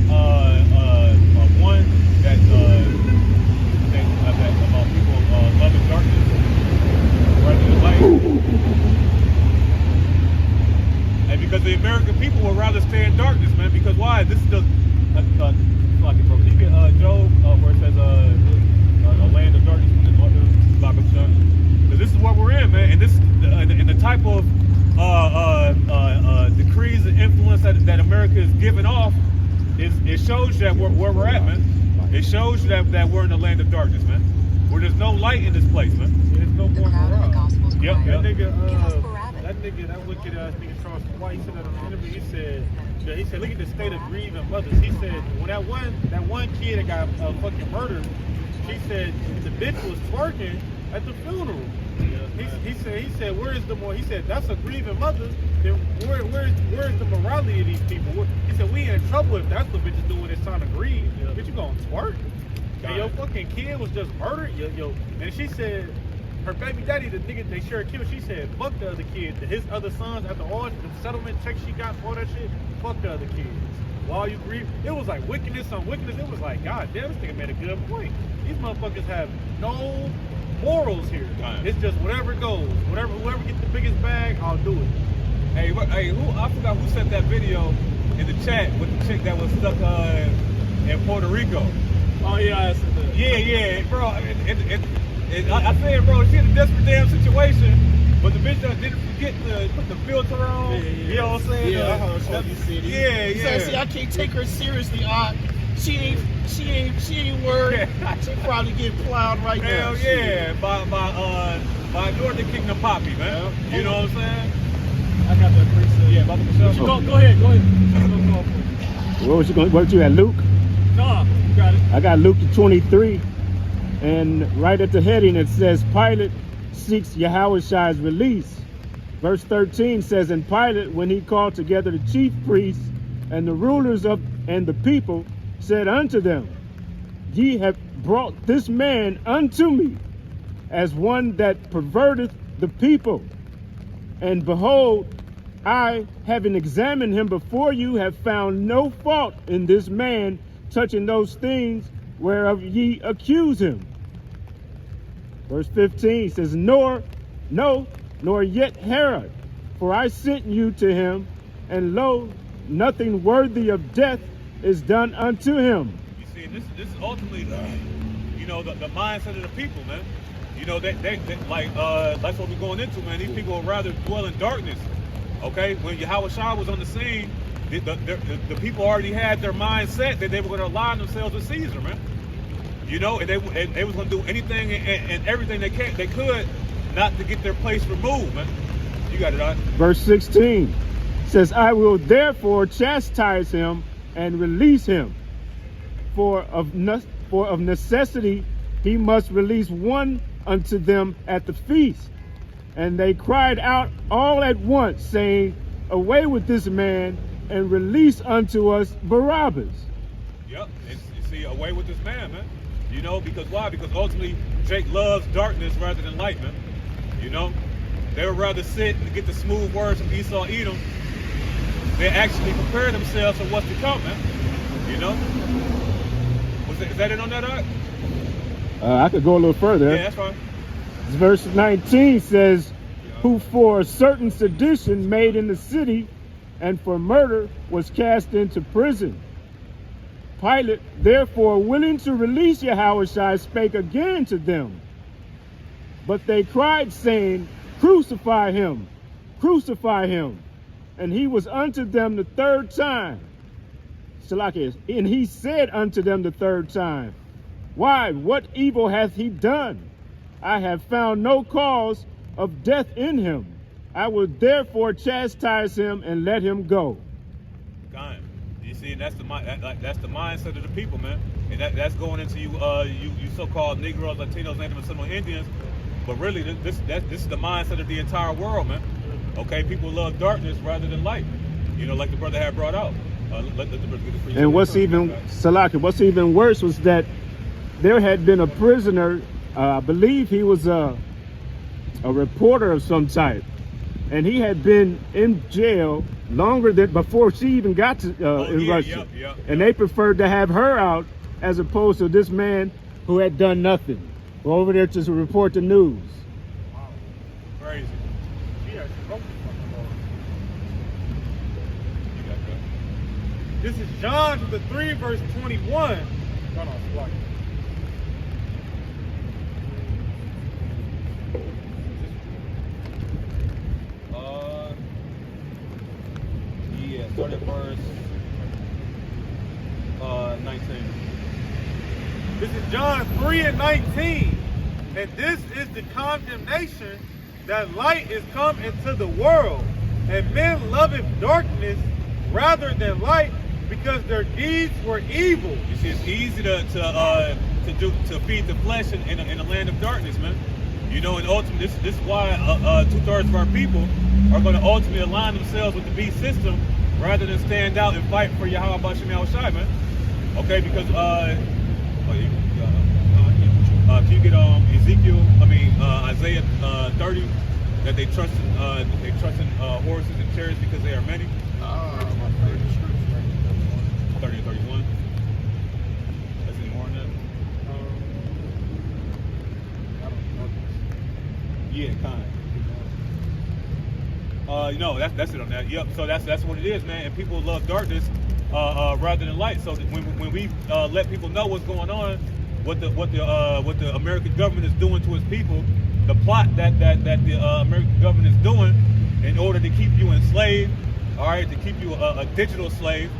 1 that about people loving darkness rather than light. And because the American people would rather stay in darkness, man. Because why? This is the like it, bro. Can you get Job where it says a land of darkness from the northern block of sun? Because this is what we're in, man. And this and the type of decrees and influence that America is giving off it shows that where we're at, man. It shows that we're in the land of darkness, man. Where there's no light in this place, man. There's no more morale. Yep. That nigga, that wicked ass nigga Charles White, he said that on the interview. He said, look at the state of grieving mothers. He said, when that one kid that got fucking murdered, he said the bitch was twerking at the funeral. He said, where is the more? He said, that's a grieving mother. Then where's the morality of these people? He said, we in trouble if that's what bitch is doing. It's time to grieve. Bitch, you gonna twerk? And your fucking kid was just murdered. And she said, her baby daddy, the nigga they share a kid, she said, fuck the other kid. His other sons, after all the settlement checks she got, all that shit, fuck the other kids. While you grieve, it was like wickedness on wickedness. It was like, God damn, this nigga made a good point. These motherfuckers have no morals here. It's just whatever goes. Whoever gets the biggest bag, I'll do it. Hey, I forgot who sent that video in the chat with the chick that was stuck in Puerto Rico. Oh yeah, I said that. Yeah, bro. I said, bro, she in a desperate damn situation, but the bitch didn't forget to put the filter on. You know what I'm saying? Yeah, I heard what you said. Yeah. See, I can't take her seriously. She ain't worried. She probably getting plowed right now. Hell yeah, by Northern Kingdom Poppy, man. You know what I'm saying? I got that preset. Yeah, Baba Michelle. Go ahead. What you at, Luke? No, you got it. I got Luke 23, and right at the heading it says Pilate seeks Yahushai's release. Verse 13 says, and Pilate, when he called together the chief priests and the rulers and the people, said unto them, ye have brought this man unto me as one that perverteth the people. And behold, I, having examined him before you, have found no fault in this man touching those things whereof ye accuse him. Verse 15 says, nor yet Herod, for I sent you to him, and lo, nothing worthy of death is done unto him. You see, this is ultimately, the mindset of the people, man. You know, that's what we're going into, man. These people would rather dwell in darkness. Okay, when Yahushua was on the scene, the people already had their mindset that they were going to align themselves with Caesar, man. You know, and they was going to do anything and everything they could not to get their place removed, man. You got it, on. Verse 16 says, I will therefore chastise him and release him, for of necessity he must release one unto them at the feast. And they cried out all at once, saying, away with this man, and release unto us Barabbas. Yep, and you see, away with this man, man. You know, because why? Because ultimately, Jake loves darkness rather than light, man. You know, they would rather sit and get the smooth words from Esau, Edom. They actually prepare themselves for what's to come, man. You know? Is that it on that, Art? I could go a little further. Yeah, that's fine. Verse 19 says, who for a certain sedition made in the city and for murder was cast into prison. Pilate, therefore, willing to release Yahushua, spake again to them. But they cried, saying, crucify him, crucify him. And he was unto them the third time. And he said unto them the third time, why, what evil hath he done? I have found no cause of death in him. I will therefore chastise him and let him go. God, you see, and that's the mindset of the people, man. And that's going into you so-called Negroes, Latinos, Native and Seminole Indians. But really, this is the mindset of the entire world, man. Okay, people love darkness rather than light. You know, like the brother had brought out. Let the brother get it for you. And what's even worse was that there had been a prisoner. I believe he was a reporter of some type, and he had been in jail longer than before she even got to in Russia. And they preferred to have her out as opposed to this man who had done nothing. We're over there to report the news. Wow. Crazy. She actually wrote this fucking law. You got that. This is John chapter 3, verse 21. Hold on, block. Yeah, start at verse 19. This is John 3 and 19. And this is the condemnation, that light is come into the world, and men loveth darkness rather than light, because their deeds were evil. You see, it's easy to feed the flesh in a land of darkness, man. You know, and ultimately, this is why 2/3 of our people are going to ultimately align themselves with the beast system rather than stand out and fight for Yahweh Bashim Yahushai, man. Okay, because can you get Isaiah 30 that they trust in horses and chariots because they are many? 30 and 31. That's any more than that? I don't know. Yeah, kind of. No, that's it on that. Yep. So that's what it is, man. And people love darkness rather than light. So when we let people know what's going on, what the American government is doing to its people, the plot that the American government is doing in order to keep you enslaved, all right, to keep you a digital slave,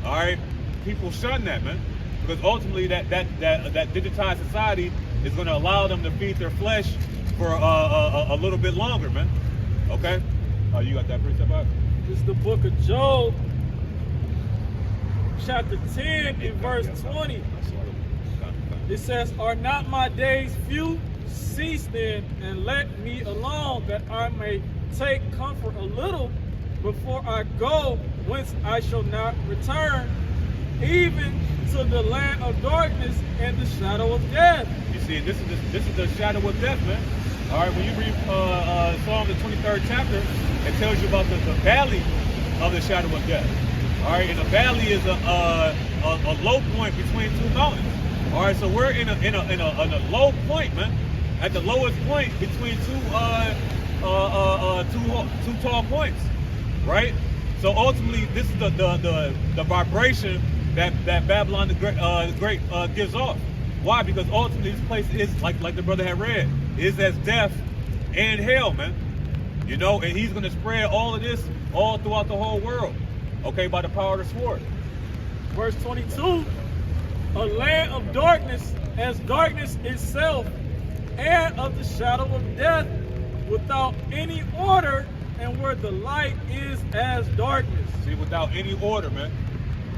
all right. People shun that, man, because ultimately that digitized society is going to allow them to feed their flesh for a little bit longer, man. Okay. You got that precept out? This is the book of Job, chapter 10 and verse 20. It says, "Are not my days few? Cease then, and let me alone, that I may take comfort a little before I go, whence I shall not return, even to the land of darkness and the shadow of death." You see, this is the shadow of death, man. All right, when you read Psalm the 23rd chapter, it tells you about the valley of the shadow of death. All right, and the valley is a low point between two mountains. All right, so we're in a low point, man, at the lowest point between two tall points, right? So ultimately, this is the vibration that Babylon the Great gives off. Why? Because ultimately this place is like the brother had read, is as death and hell, man. You know, and he's going to spread all of this all throughout the whole world, okay, by the power of the sword. Verse 22, "A land of darkness as darkness itself, and of the shadow of death, without any order, and where the light is as darkness." See, without any order, man.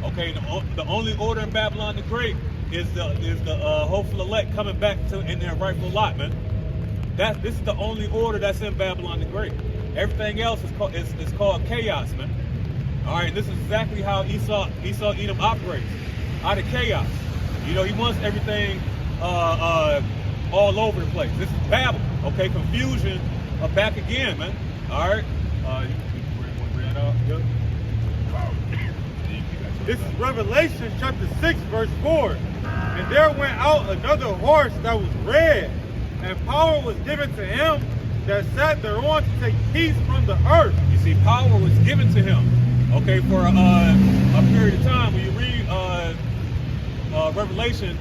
Okay, the only order in Babylon the Great is the hopeful elect coming back in their rightful lot, man. This is the only order that's in Babylon the Great. Everything else is called chaos, man. All right, this is exactly how Esau Edom operates, out of chaos. You know, he wants everything all over the place. This is Babel, okay? Confusion back again, man. All right. This is Revelation chapter 6, verse 4. "And there went out another horse that was red, and power was given to him that sat thereon to take peace from the earth." You see, power was given to him, okay, for a period of time. When you read Revelation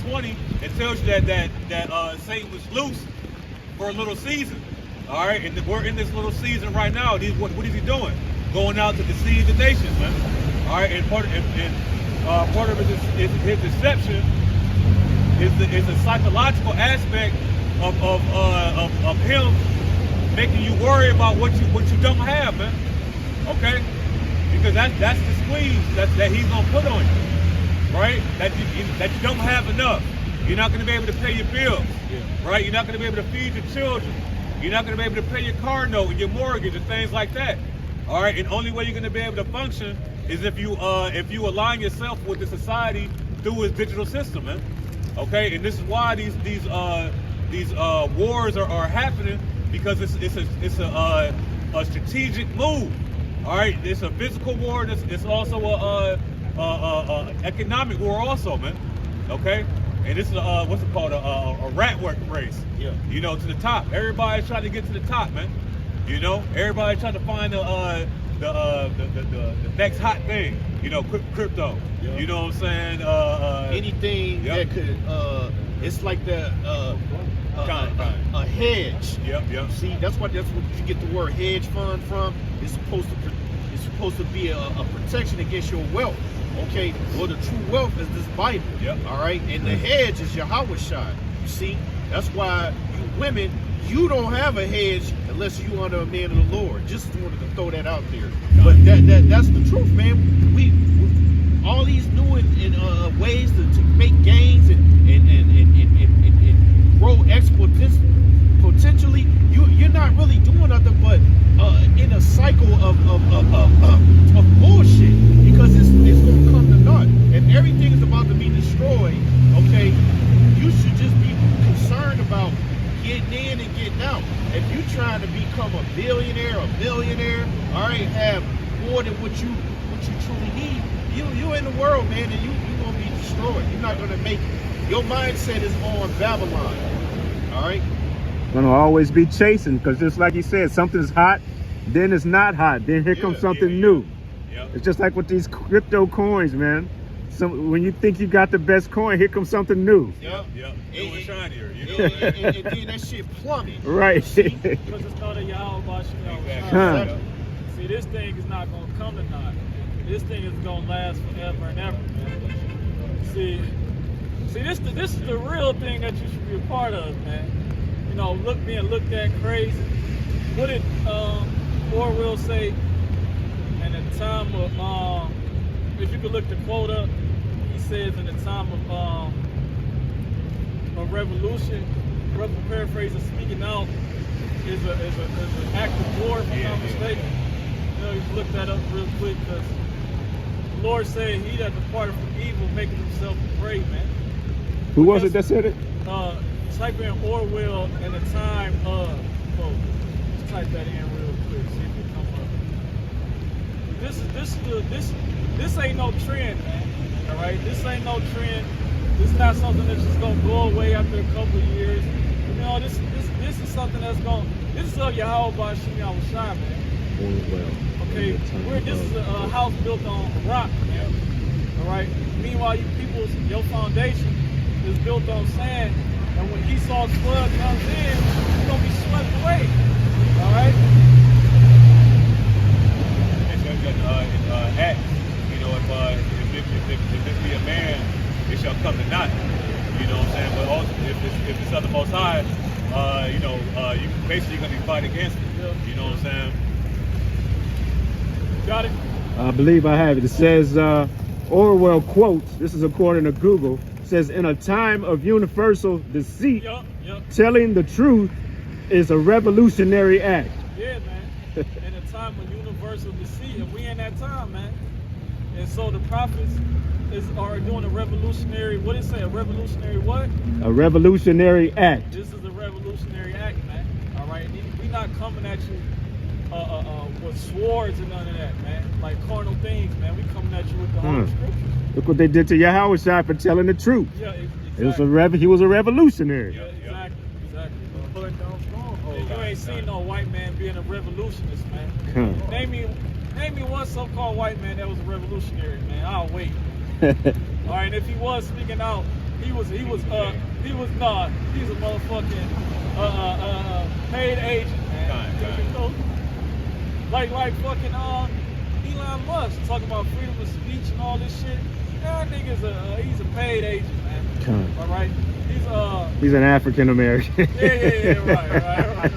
20, it tells you that Satan was loose for a little season. All right, and we're in this little season right now. What is he doing? Going out to deceive the nations, man. All right, and part of his deception is the psychological aspect of him making you worry about what you don't have, man. Okay, because that's the squeeze that he's gonna put on you, right? That you don't have enough. You're not gonna be able to pay your bills, right? You're not gonna be able to feed your children. You're not gonna be able to pay your car note and your mortgage and things like that. All right, and only way you're gonna be able to function is if you align yourself with the society through its digital system, man. Okay, and this is why these wars are happening, because it's a strategic move. All right, it's a physical war. It's also a economic war, also, man. Okay, and this is what's it called, a rat race. Yeah. You know, to the top. Everybody's trying to get to the top, man. You know, everybody's trying to find the next hot thing. You know, crypto. Yeah. You know what I'm saying? Anything Yep. that could, it's like a hedge. Yep. See, that's what you get the word hedge fund from. It's supposed to be a protection against your wealth. Okay, well, the true wealth is this Bible. Yep. All right, and the hedge is Yahweh Shai. You see, that's why you women, you don't have a hedge unless you under a man of the Lord. Just wanted to throw that out there. But that's the truth, man. We all these new ways to make gains and grow potentially. You're not really doing nothing but in a cycle of bullshit, because it's gonna come to naught. If everything is about to be destroyed, okay, you should just be concerned about getting in and getting out. If you're trying to become a billionaire, a millionaire, all right, have more than what you truly need, you in the world, man, and you're gonna be destroyed. You're not gonna make it. Your mindset is on Babylon. All right. Gonna always be chasing, because just like you said, something's hot, then it's not hot, then here comes something new. Yep. It's just like with these crypto coins, man. When you think you got the best coin, here comes something new. Yep. New and shinier. You And, know? and then that shit plummet. Right. Because it's not a Yahweh Exactly. Huh. See, this thing is not going to come to naught. This thing is going to last forever and ever, man. See, this is the real thing that you should be a part of, man. You know, being looked at crazy. What did Orwell say in the time of, if you could look the quote up, he says in the time of a revolution, rough paraphrase of speaking out is an act of war, if I'm not mistaken. You know, you can look that up real quick, because the Lord said, he that departed from evil maketh himself afraid, man. Who was it that said it? Type in Orwell in the time of, let's type that in real quick, see if it come up. This ain't no trend, man. All right, this ain't no trend. This is not something that's just gonna go away after a couple of years. You know, this is something that's this is of Yahweh Bashim Yahweh Shai, man. Okay, this is a house built on rock, man. All right. Meanwhile, your foundation is built on sand, and when Esau's flood comes in, it's gonna be swept away. All right. Acts, you know, if it be a man, it shall come to naught. You know what I'm saying? But also, if it's of the Most High, you know, you basically gonna be fighting against it. You know what I'm saying? Got it? I believe I have it. It says, Orwell quotes, this is according to Google, says, in a time of universal deceit, telling the truth is a revolutionary act. Yeah, man. In a time of universal deceit, and we in that time, man. And so the prophets are doing a revolutionary, what did it say, a revolutionary what? A revolutionary act. This is a revolutionary act, man. All right, we not coming at you with swords and none of that, man. Like carnal things, man. We coming at you with the Holy Scriptures. Look what they did to Yahweh Shai for telling the truth. Yeah, exactly. He was a revolutionary. Yeah, exactly. Pulling down strongholds. You ain't seen no white man being a revolutionist, man. Name me one so-called white man that was a revolutionary, man. I'll wait. All right, and if he was speaking out, he's a motherfucking paid agent, man. You know? Like fucking Elon Musk talking about freedom of speech and all this shit. That nigga's he's a paid agent, man. All right, He's an African American. Yeah, right.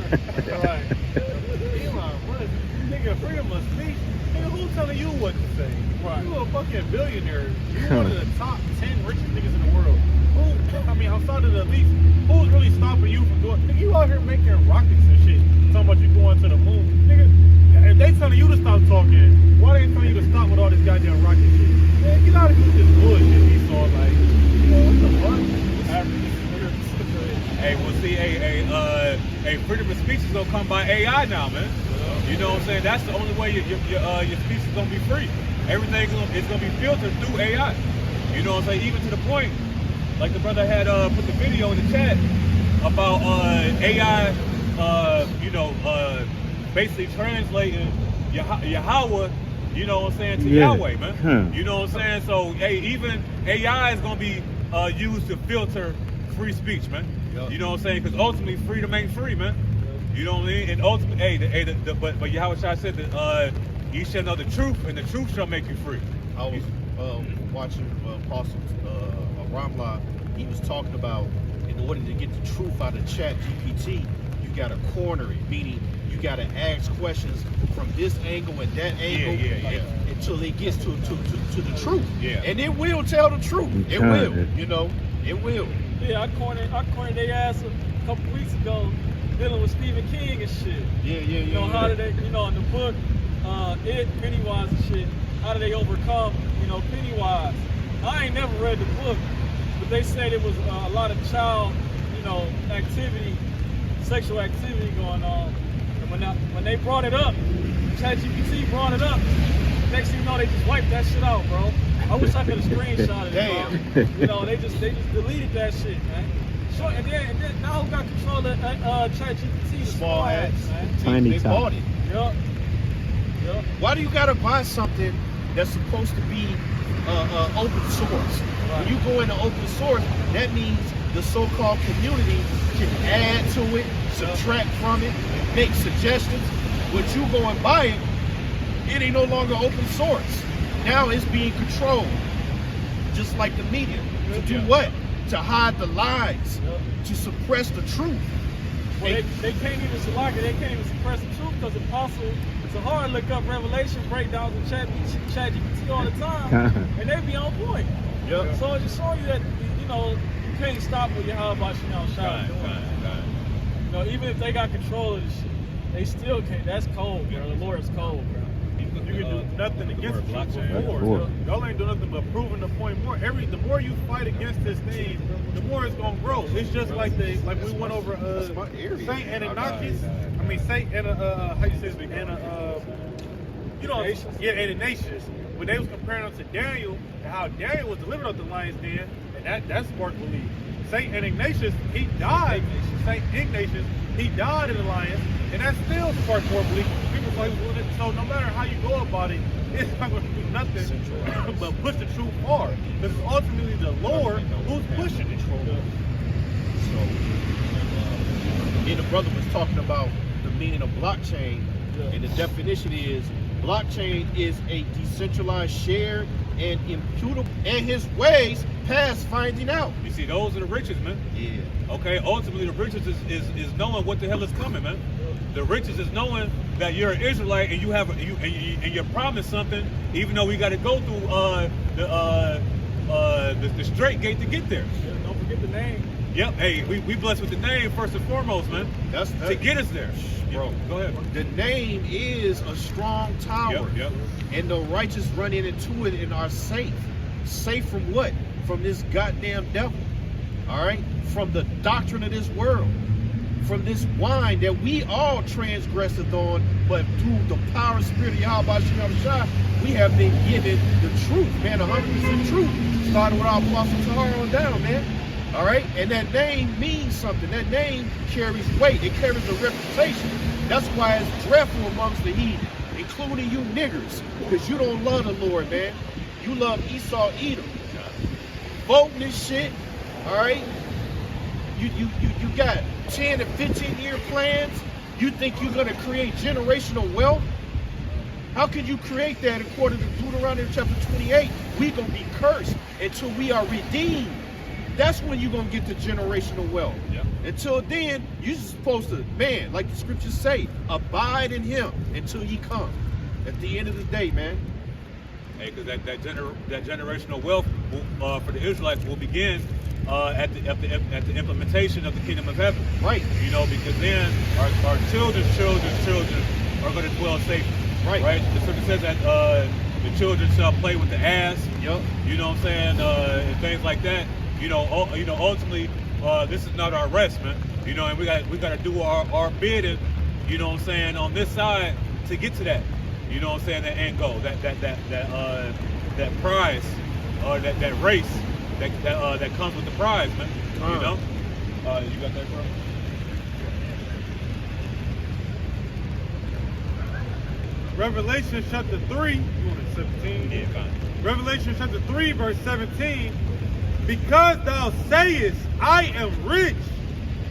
Elon, what? Nigga, freedom of speech. Nigga, who's telling you what to say? Right. You a fucking billionaire. You one of the top 10 richest niggas in the world. Who? I mean, outside of the elites, who's really stopping you from doing? Nigga, you out here making rockets and shit. Talking about you going to the moon. Nigga, if they telling you to stop talking, why they ain't telling you to stop with all this goddamn rocket shit? Man, get out of here with this bullshit. Esau, like, you know what the fuck? Hey, well, see, hey, freedom of speech is gonna come by AI now, man. You know what I'm saying? That's the only way your speech is gonna be free. Everything is gonna be filtered through AI. You know what I'm saying? Even to the point, like the brother had put the video in the chat about AI, basically translating Yahweh, you know what I'm saying, to Yahweh, man. You know what I'm saying? So, hey, even AI is gonna be used to filter free speech, man. You know what I'm saying? Because ultimately, freedom ain't free, man. You know what I mean? And ultimately, but Yahweh Shai said that you shall know the truth, and the truth shall make you free. I was watching Apostle Ramla. He was talking about in order to get the truth out of Chat GPT, you got to corner it, meaning you got to ask questions from this angle and that angle until it gets to the truth. Yeah. And it will tell the truth. It will. You know, it will. Yeah, I cornered their ass a couple weeks ago dealing with Stephen King and shit. You know, how did they, you know, in the book, Pennywise and shit, how do they overcome, you know, Pennywise? I ain't never read the book, but they said it was a lot of child, you know, activity, sexual activity going on. And when they brought it up, ChatGPT brought it up, next thing you know, they just wiped that shit out, bro. I wish I could have screenshotted it, bro. You know, they just deleted that shit, man. Sure, and then now who got control of ChatGPT? Small hats, man. Tiny they bought it. Yep. Why do you gotta buy something that's supposed to be open source? When you go into open source, that means the so-called community can add to it, subtract from it, make suggestions. When you go and buy it, it ain't no longer open source. Now it's being controlled, just like the media. To do what? To hide the lies, to suppress the truth. Well, they can't even select it. They can't even suppress the truth because Apostle, it's hard to look up Revelation breakdowns and ChatGPT all the time, and they be on point. Yep. So it's just showing you that, you know, you can't stop what Yahweh Shai doing. You know, even if they got control of this shit, they still can't. That's cold, bro. The Lord is cold, bro. You can do nothing against the blockchain. Y'all ain't doing nothing but proving the point more. The more you fight against this thing, the more it's gonna grow. It's just like we went over Saint Ananias. I mean Saint how you say his name? You know, Ananias. When they was comparing him to Daniel and how Daniel was delivered up the lion's den, and that sparked belief. Saint Ignatius, he died. Saint Ignatius, he died in the lions, and that still sparked more belief. People like, so no matter how you go about it, it's not going to do nothing but push the truth hard. Because it's ultimately the Lord who's pushing it. So, then the brother was talking about the meaning of blockchain, and the definition is blockchain is a decentralized, shared, and imputable, and his ways past finding out. You see, those are the riches, man. Yeah. Okay, ultimately the riches is knowing what the hell is coming, man. The riches is knowing that you're an Israelite and you're promised something, even though we got to go through the straight gate to get there. Yeah, don't forget the name. Yep. Hey, we blessed with the name first and foremost, man. That's to get us there, bro. Go ahead. The name is a strong tower, and the righteous run into it and are safe. Safe from what? From this goddamn devil. All right, from the doctrine of this world, from this wine that we all transgressed on, but through the power and spirit of Yahweh Shai, we have been given the truth, man, 100% truth. Starting with our Apostle Tahar on down, man. All right, and that name means something. That name carries weight. It carries a reputation. That's why it's dreadful amongst the heathen, including you niggers, because you don't love the Lord, man. You love Esau, Edom. Voting this shit, all right? You got 10 and 15-year plans. You think you're going to create generational wealth? How can you create that according to Deuteronomy chapter 28? We're going to be cursed until we are redeemed. That's when you're gonna get the generational wealth. Yep. Until then, you're supposed to, man, like the scriptures say, abide in him until he comes. At the end of the day, man. Hey, because that generational wealth for the Israelites will begin at the implementation of the kingdom of heaven. Right. You know, because then our children are going to dwell safely. Right. The scripture says that the children shall play with the ass. Yep. You know what I'm saying? And things like that. You know, ultimately, this is not our rest, man. You know, and we got to do our bidding. You know what I'm saying, on this side to get to that. You know what I'm saying, that end goal, that prize, or that race that comes with the prize, man. You know, you got that, bro? Revelation chapter 3, you want it 17? Yeah, fine. Revelation chapter 3, verse 17. Because thou sayest, I am rich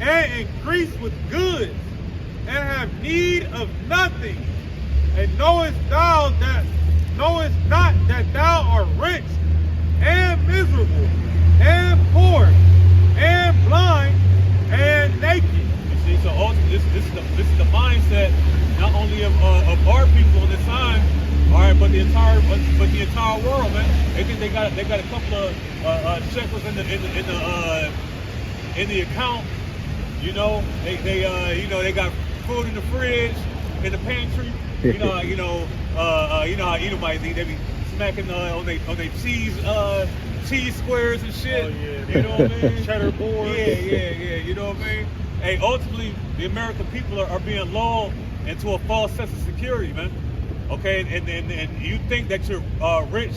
and increase with goods, and have need of nothing, and knowest not that thou art rich and miserable and poor and blind and naked. You see, so ultimately, this is the mindset not only of our people on this side, all right, but the entire world, man. They think they got a couple of shekels in the account. You know, they got food in the fridge, in the pantry. You know how Edomites eat. They be smacking on their cheese squares and shit. Oh, yeah. You know what I mean? Cheddar boards. Yeah. You know what I mean? Hey, ultimately, the American people are being lulled into a false sense of security, man. Okay, and you think that you're rich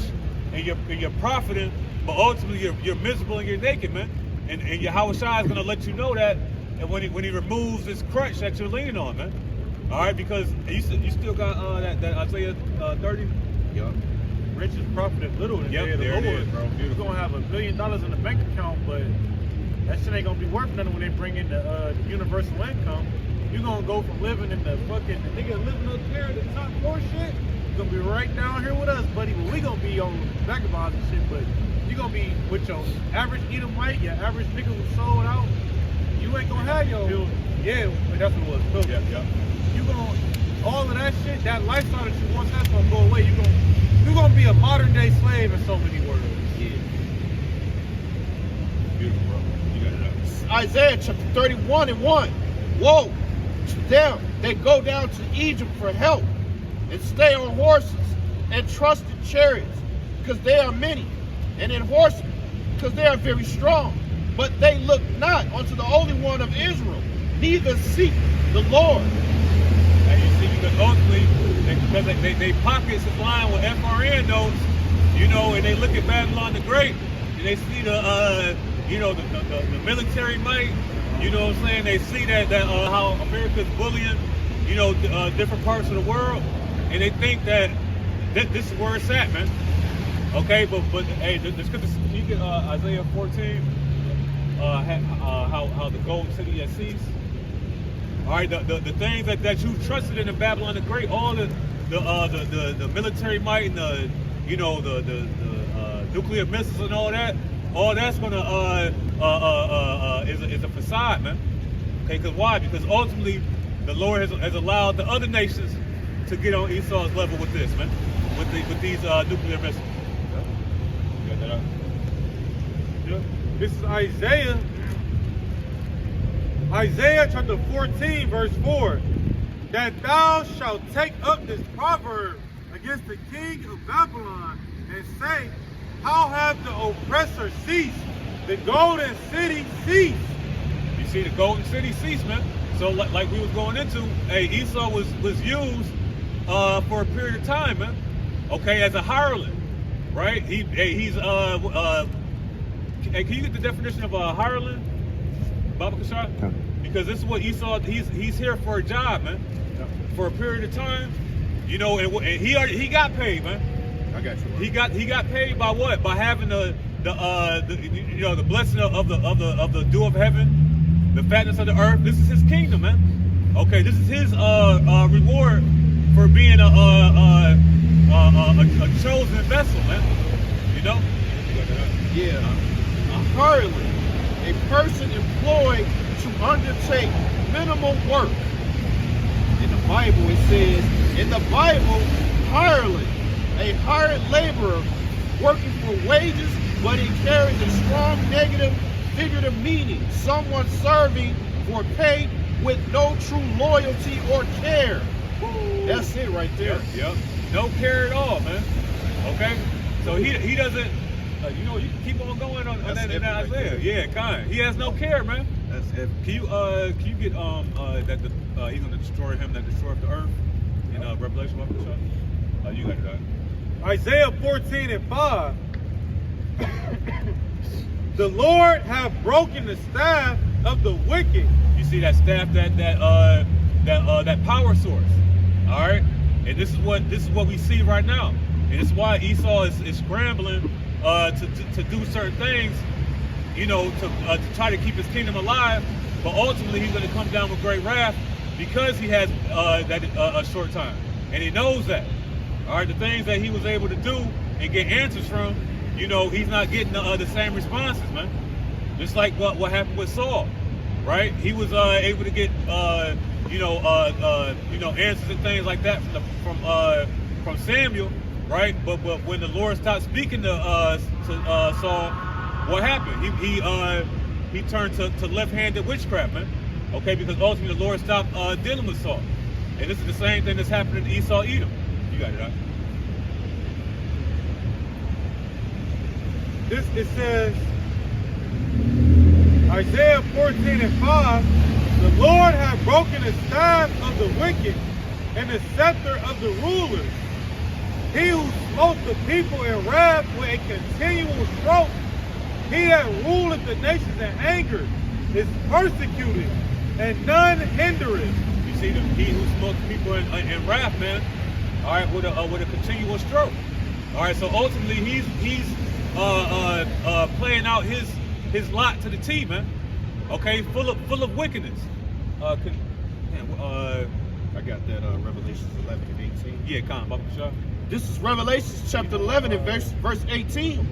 and you're profiting, but ultimately you're miserable and you're naked, man. And Yahweh Shai is gonna let you know that, and when he removes this crutch that you're leaning on, man. All right, because you still got that Isaiah 30. Yup. Rich is profited little in the day of the there Lord. it is, bro. You're gonna have $1 billion in the bank account, but that shit ain't gonna be worth nothing when they bring in the universal income. You're gonna go from living in the fucking nigga living up there at the top floor shit. You're gonna be right down here with us, buddy. Well, we gonna be on vagabonds and shit, but you're gonna be with your average Edomite, your average nigga who sold out. You ain't gonna have your yeah, but that's what it was. Yeah. You gonna all of that shit, that lifestyle that you once had, gonna go away. You're gonna be a modern day slave in so many words. Yeah. Beautiful, bro. You got it. Isaiah chapter 31:1. Woe to them that go down to Egypt for help, and stay on horses, and trust in chariots, because they are many, and in horsemen, because they are very strong. But they look not unto the Holy One of Israel, neither seek the Lord. And you see, because ultimately, because they pockets is lined with FRN notes, you know, and they look at Babylon the Great, and they see the military might, you know what I'm saying? They see that how America's bullying, you know, different parts of the world, and they think that this is where it's at, man. Okay, but hey, this could you get Isaiah 14, how the golden city has ceased. All right, the things that you trusted in the Babylon the Great, all the military might and the nuclear missiles and all that's gonna is a facade, man. Okay, because why? Because ultimately the Lord has allowed the other nations to get on Esau's level with this, man, with these nuclear missiles. You got that out? Yeah. This is Isaiah chapter 14, verse 4. That thou shalt take up this proverb against the king of Babylon, and say, how hath the oppressor ceased? The golden city ceased. You see, the golden city ceased, man. So like we was going into, hey, Esau was used for a period of time, man. Okay, as a hireling, right? He's hey, can you get the definition of a hireling, Baba Kashar? Because this is what Esau, he's here for a job, man. For a period of time, you know, and he got paid, man. I got you. He got paid by what? By having the blessing of the dew of heaven, the fatness of the earth. This is his kingdom, man. Okay, this is his reward for being a chosen vessel, man. You know? Yeah. A harlot a person employed to undertake minimal work. In the Bible, it says, in the Bible, hireling, a hired laborer working for wages, but it carries a strong negative figurative meaning. Someone serving for pay with no true loyalty or care. That's it right there. Yep. No care at all, man. Okay? So he doesn't, you know, you can keep on going on that in Isaiah. Right, yeah, kind. He has no care, man. That's it. Can you get that he's gonna destroy him that destroyed the earth in Revelation? You got it. Isaiah 14:5. The Lord hath broken the staff of the wicked. You see that staff, that power source. All right, and this is what we see right now, and it's why Esau is scrambling to do certain things, you know, to try to keep his kingdom alive. But ultimately, he's going to come down with great wrath because he has a short time, and he knows that. All right, the things that he was able to do and get answers from, you know, he's not getting the same responses, man. Just like what happened with Saul, right? He was able to get answers and things like that from Samuel, right? But when the Lord stopped speaking to Saul, what happened? He turned to left-handed witchcraft, man. Okay, because ultimately the Lord stopped dealing with Saul, and this is the same thing that's happening to Esau, Edom. You got it, right? It says, Isaiah 14:5, the Lord hath broken the staff of the wicked and the scepter of the rulers. He who smote the people in wrath with a continual stroke, he that ruleth the nations in anger, is persecuted, and none hindereth. You see, he who smote the people in wrath, man. All right, with a continual stroke. All right, so ultimately he's playing out his lot to the T, man. Okay, full of wickedness. I got that Revelations 11 and 18. Yeah, come on, Baba. This is Revelation chapter 11 and verse 18.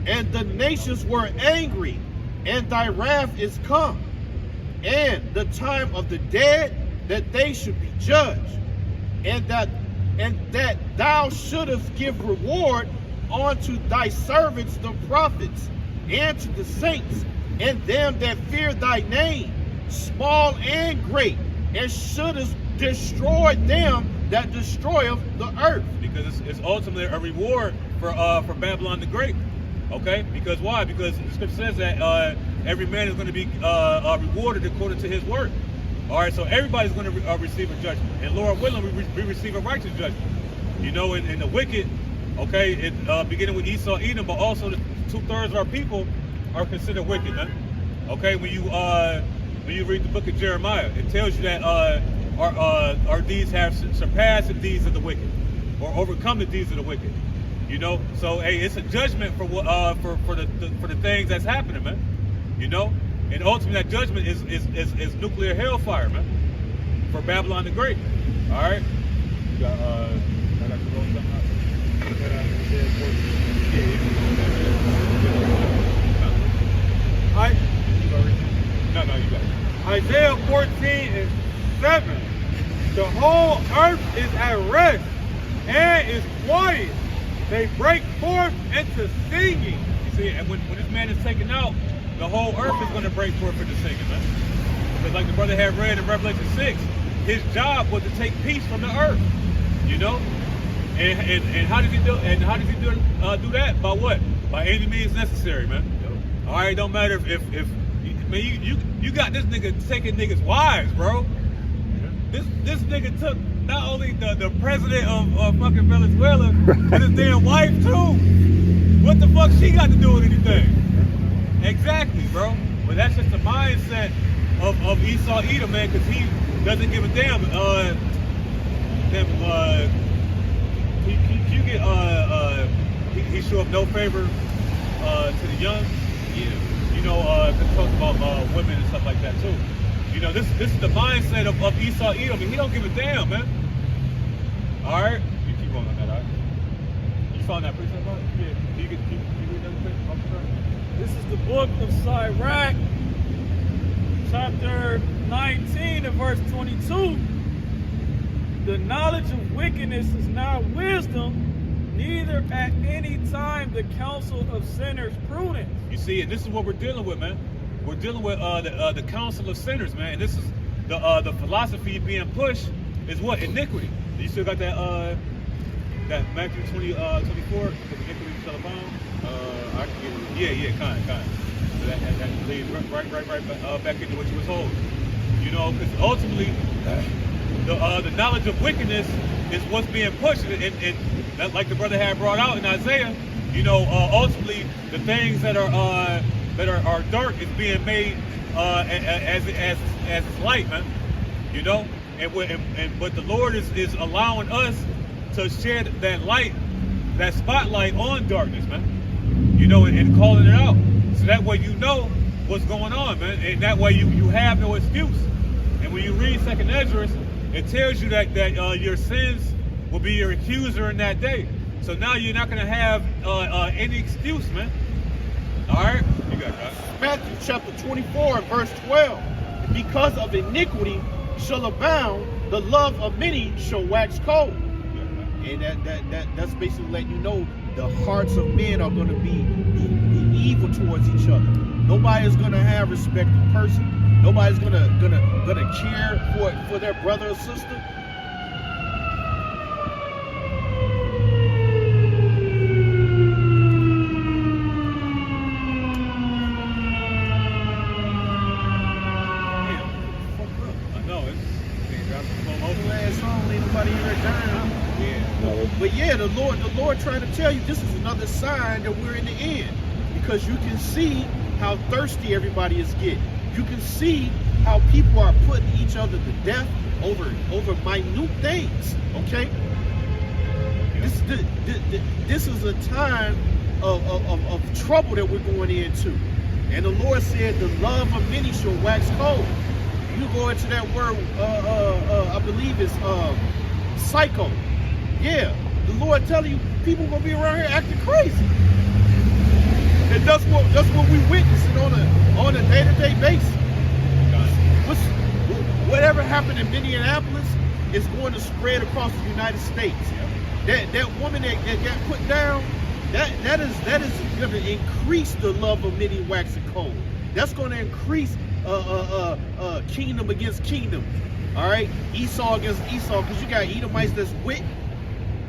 And the nations were angry, and thy wrath is come, and the time of the dead that they should be judged, and that thou shouldest give reward unto thy servants the prophets, and to the saints, and them that fear thy name, small and great, and shouldest destroy them that destroyeth the earth. Because it's ultimately a reward for Babylon the Great. Okay? Because why? Because the scripture says that every man is going to be rewarded according to his work. All right, so everybody's going to receive a judgment, and Lord willing, we receive a righteous judgment. You know, and the wicked, okay, beginning with Esau, Edom, but also the 2/3 of our people are considered wicked, man. Okay, when you read the book of Jeremiah, it tells you that our deeds have surpassed the deeds of the wicked, or overcome the deeds of the wicked. You know, so hey, it's a judgment for the things that's happening, man. You know, and ultimately that judgment is nuclear hellfire, man, for Babylon the Great. All right. You got, I got to roll something out. No, you got it. Isaiah 14:7. The whole earth is at rest and is quiet. They break forth into singing. You see, and when this man is taken out, the whole earth is going to break forth into singing, man. Because like the brother had read in Revelation 6, his job was to take peace from the earth. You know, and how did he do? And how did he do that? By what? By any means necessary, man. All right, don't matter if man, you got this nigga taking niggas' wives, bro. This nigga took not only the president of fucking Venezuela, but his damn wife too. What the fuck she got to do with anything? Exactly, bro. But that's just the mindset of Esau Edom, man, because he doesn't give a damn. He show up no favor to the young. You know, talks about women and stuff like that too. You know, this is the mindset of Esau Edom, and he don't give a damn, man. All right, you keep going on that, all right? You found that precept, right? Yeah. Can you read that precept? This is the book of Sirach, chapter 19 and verse 22, the knowledge of wickedness is not wisdom, neither at any time the counsel of sinners prudence. You see, and this is what we're dealing with, man. We're dealing with the counsel of sinners, man. And this is the philosophy being pushed is what? Iniquity. You still got that Matthew 24, iniquity shall abound. I can get it. Yeah, kind. So that leads right back into what you were told. You know, because ultimately, the knowledge of wickedness is what's being pushed, and that, like the brother had brought out in Isaiah. You know, ultimately, the things that are dark is being made as it's light, man. You know, but the Lord is allowing us to shed that light, that spotlight on darkness, man. You know, and calling it out, so that way you know what's going on, man, and that way you have no excuse. And when you read 2nd Esdras, it tells you that your sins will be your accuser in that day. So now you're not going to have any excuse, man. All right, you got that. Matthew chapter 24 and verse 12. Because of iniquity shall abound, the love of many shall wax cold. And that's basically letting you know the hearts of men are going to be evil towards each other. Nobody's going to have respect for person. Nobody's gonna care for their brother or sister. But yeah, the Lord trying to tell you this is another sign that we're in the end, because you can see how thirsty everybody is getting. You can see how people are putting each other to death over minute things. Okay, this is a time of trouble that we're going into, and the Lord said the love of many shall wax cold. You go into that word, I believe it's psycho. Yeah, the Lord telling you people gonna be around here acting crazy, and that's what we witnessing on a day-to-day basis. Whatever happened in Minneapolis is going to spread across the United States. That woman that got put down, that is going to increase the love of many waxing cold. That's going to increase kingdom against kingdom. All right, Esau against Esau, because you got Edomites that's with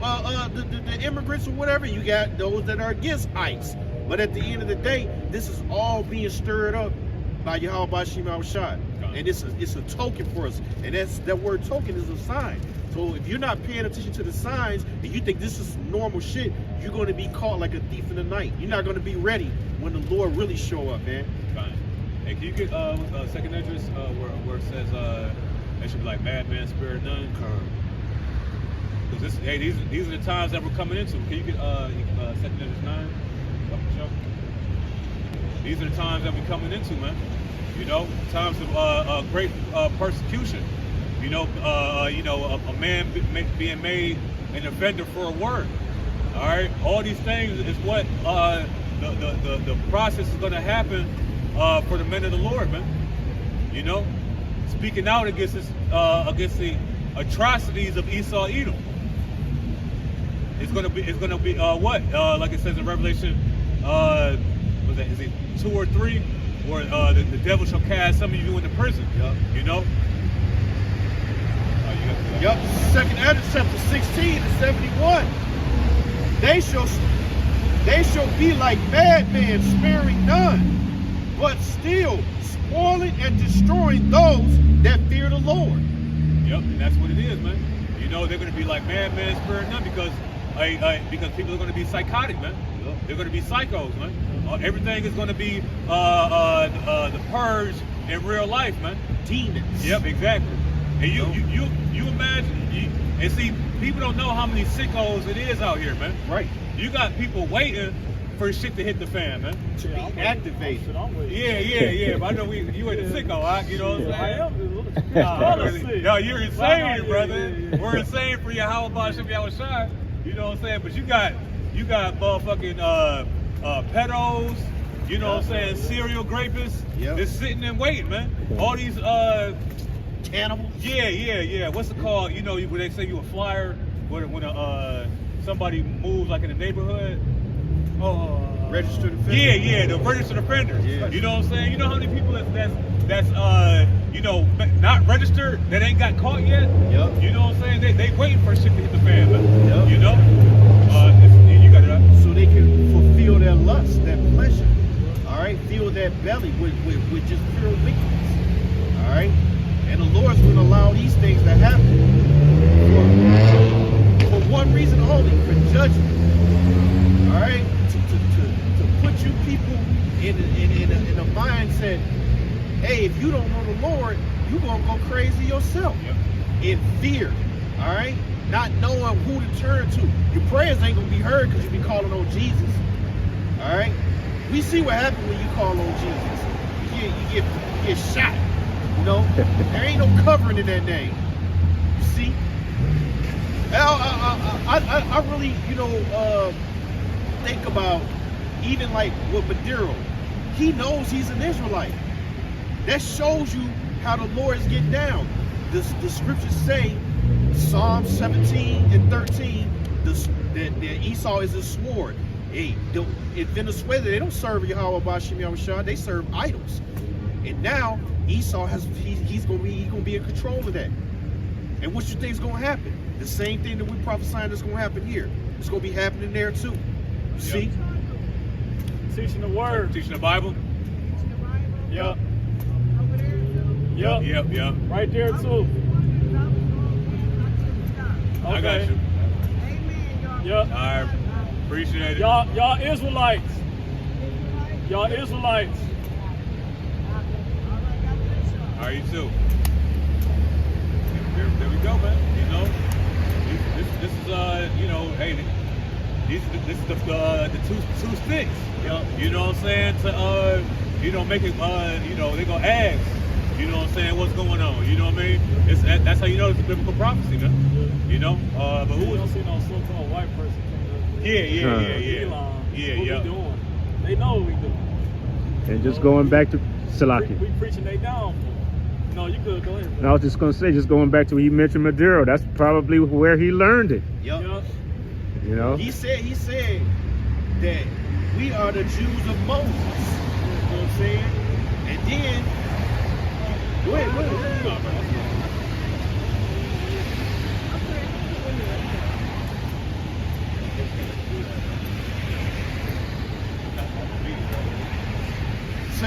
the immigrants or whatever. You got those that are against ICE. But at the end of the day, this is all being stirred up by Yahweh Shema Shad. And it's a token for us. And that word token is a sign. So if you're not paying attention to the signs and you think this is normal shit, you're going to be caught like a thief in the night. You're not going to be ready when the Lord really show up, man. Fine. Hey, can you get 2nd Esdras where it says they should be like madman, spirit none? Because these are the times that we're coming into. Can you get 2nd Esdras 9? These are the times that we're coming into, man. You know, times of great persecution. You know, a man being made an offender for a word. All right, all these things is what the process is going to happen for the men of the Lord, man. You know, speaking out against the atrocities of Esau, Edom. It's going to be what? Like it says in Revelation, was that? Is it 2 or 3? Where the devil shall cast some of you into prison. Yep. You know? Yep. 2nd Esdras chapter 16 and 71. They shall be like madmen, sparing none, but still spoiling and destroying those that fear the Lord. Yep, and that's what it is, man. You know, they're going to be like madmen, sparing none, because people are going to be psychotic, man. Yep. They're going to be psychos, man. Everything is going to be the purge in real life, man. Demons. Yep, exactly. And you imagine, and see, people don't know how many sickos it is out here, man. Right. You got people waiting for shit to hit the fan, man. To be activated. Yeah. But I know you ain't a sicko, right? You know what I'm saying? I am. No, you're insane, brother. Yeah. We're insane for Yahweh Shem Yahweh Shai. You know what I'm saying? But you got motherfucking pedos. you know what I'm saying, serial grapists, Yep. they're sitting and waiting, man. All these Cannibals. yeah. What's it called? You know, when they say you a flyer, when somebody moves like in the neighborhood. Registered offender. Yeah, the registered offenders. Yeah. You know what I'm saying? You know how many people that's you know, not registered that ain't got caught yet? Yep. You know what I'm saying? They waiting for shit to hit the fan, man. Yep. You know? You got it up. So they can fulfill their lust, that pleasure. All right, fill that belly with just pure wickedness. All right, and the Lord's going to allow these things to happen for one reason only, for judgment. All right, to put you people in a mindset. Hey, if you don't know the Lord, you're gonna go crazy yourself. Yep. In fear. All right, not knowing who to turn to. Your prayers ain't gonna be heard because you be calling on Jesus. All right, we see what happens when you call on Jesus. You get shot. You know, there ain't no covering in that name. You see, I really, you know, think about even like with Maduro. He knows he's an Israelite. That shows you how the Lord's getting down. The scriptures say, Psalm 17 and 13, that Esau is a sword. Hey, in Venezuela, they don't serve Yahweh Bashim Yahushua, they serve idols. And now Esau he's gonna be in control of that. And what you think is gonna happen? The same thing that we prophesying is gonna happen here. It's gonna be happening there too. You see? Teaching the word. Teaching the Bible. Yep. Yep. Right there too. I got you. Yep. All right. Appreciate it. Y'all Israelites. Y'all Israelites. All right, you too. There we go, man. You know, this is you know, hey, this is the two sticks. You know what I'm saying? To you know, make it you know, they gonna ask. You know what I'm saying? What's going on? You know what I mean? That's how you know it's a biblical prophecy, man. You know, but who You don't was? see no so-called white person coming up. Yeah. What we doing? They know what we doing. And just going back to Salaki. We preaching they down. No, you could go ahead. And I was just going to say, just going back to what he mentioned Maduro, that's probably where he learned it. Yep. You know? He said that we are the Jews of Moses. You know what I'm saying? And then, go ahead. So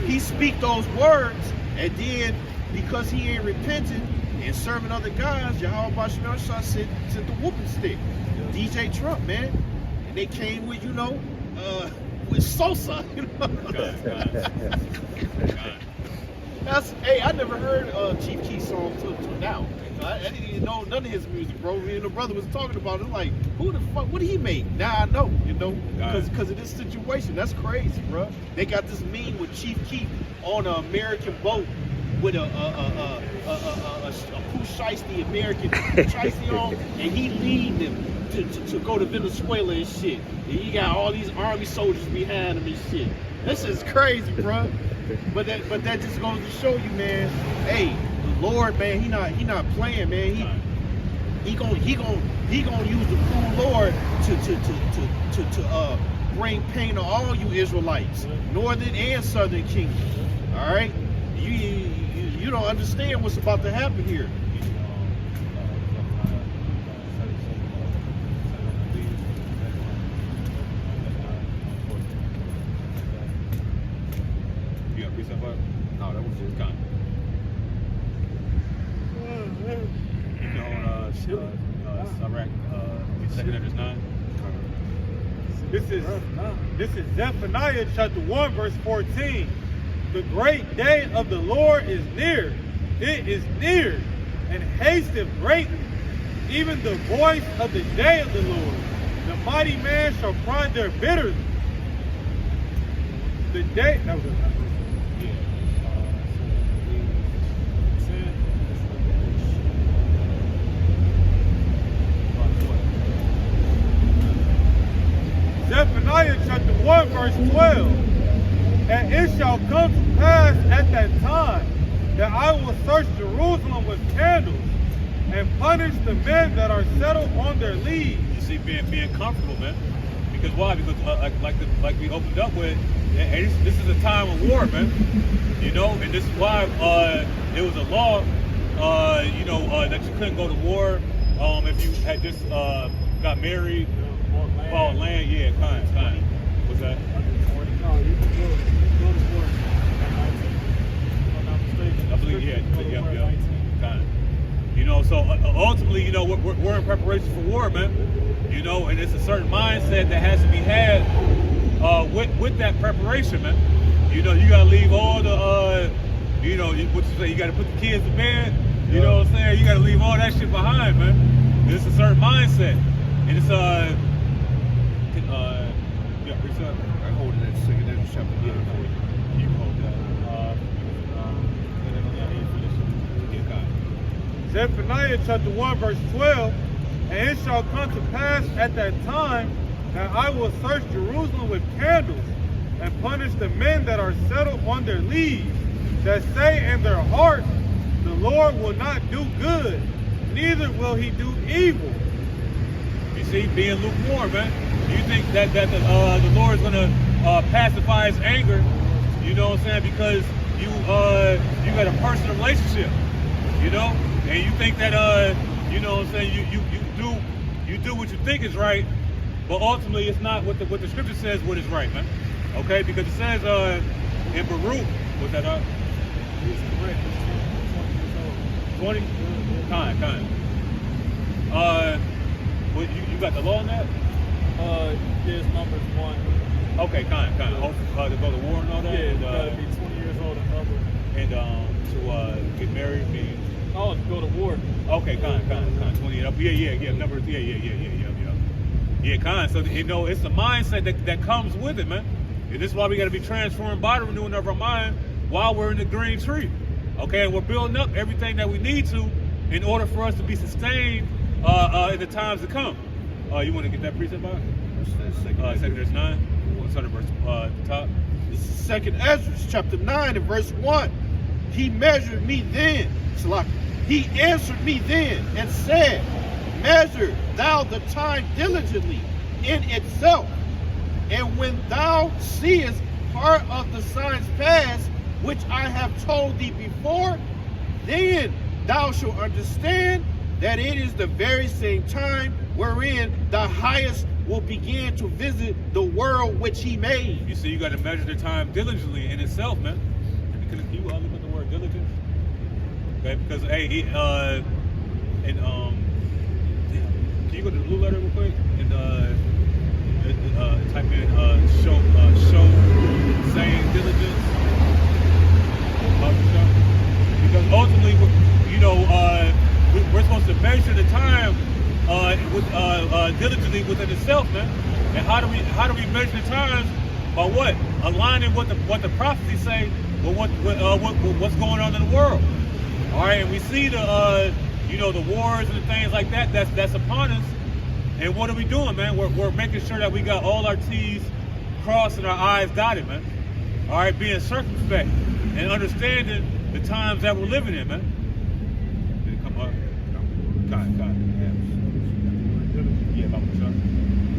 he speak those words, and then because he ain't repenting and serving other guys, Yahweh Bashim sent the whooping stick. DJ Trump, man. And they came with, you know, with Sosa, you know. That's, hey, I never heard Chief Keef song till now. I didn't even know none of his music, bro. Me and the brother was talking about it, like, who the fuck, what did he make? Now I know, you know, because of this situation. That's crazy, bro. They got this meme with Chief Keef on an American boat with a Pooh Shiesty American Shiesty on, and he leading them to go to Venezuela and shit. And he got all these army soldiers behind him and shit. This is crazy, bro. But that just goes to show you, man. Hey, the Lord, man, he not playing, man. He gonna use the cool Lord to bring pain to all you Israelites, northern and southern kingdom. All right, you don't understand what's about to happen here. You got a precept up? No, that was just kind. You know, Iraq, 2nd Edges 9. This is Zephaniah chapter 1 verse 14. The great day of the Lord is near. It is near and hasteth greatly. Even the voice of the day of the Lord. The mighty man shall cry their bitterly. The day that was Zephaniah chapter 1 verse 12. And it shall come to pass at that time that I will search Jerusalem with candles and punish the men that are settled on their leaves. You see, being comfortable, man. Because why? Because like we opened up with, this is a time of war, man. You know, and this is why it was a law, that you couldn't go to war if you had just got married, bought land. Yeah, kind. What's that? No, you can go to war at 19. If I'm not mistaken. I believe, yeah, yeah. kind. You know, so ultimately, you know, we're in preparation for war, man. You know, and it's a certain mindset that has to be had with that preparation, man. You know, you gotta leave all the, what you say, you gotta put the kids to bed. You know what I'm saying? You gotta leave all that shit behind, man. It's a certain mindset, and it's reset. I hold it at 2nd Ezra chapter 9. You hold that. Zephaniah chapter 1 verse 12. And it shall come to pass at that time that I will search Jerusalem with candles and punish the men that are settled on their leaves, that say in their hearts, the Lord will not do good, neither will he do evil. You see, being lukewarm, man. You think that the Lord is gonna pacify his anger? You know what I'm saying? Because you got a personal relationship, you know, and you think that you know what I'm saying, you do what you think is right, but ultimately it's not what the scripture says what is right, man. Okay, because it says in Baruch, what's that? He's correct. He's 20 years old. 20? Kind. What you got the law on that? There's Numbers 1. Okay, kind. To go to war and all that. Yeah, and, you gotta be 20 years old and over. And to get married means. Oh, to go to war. Okay, kind. 20 and up. Yeah. Numbers. Yeah, kind. So you know, it's the mindset that comes with it, man. And this is why we got to be transformed by the renewing of our mind while we're in the green tree. Okay, and we're building up everything that we need to in order for us to be sustained in the times to come. You want to get that precept by? Second Ezra 9. What's on the verse at the top? This is 2nd Ezra chapter 9 and verse 1. He measured me then, he answered me then and said, measure thou the time diligently in itself, and when thou seest part of the signs past, which I have told thee before, then thou shalt understand that it is the very same time wherein the highest will begin to visit the world which he made. You see, you got to measure the time diligently in itself, man. Can you look at the word diligence? Okay, because hey, can you go to the blue letter real quick and type in show saying diligence? Because ultimately, you know, we're supposed to measure the time diligently within itself, man. And how do we measure the times? By what? Aligning what the prophecies say with what's going on in the world. All right, and we see the wars and the things like that that's upon us. And what are we doing, man? We're making sure that we got all our T's crossed and our I's dotted, man. All right, being circumspect and understanding the times that we're living in, man. Did it come up? God. Yeah,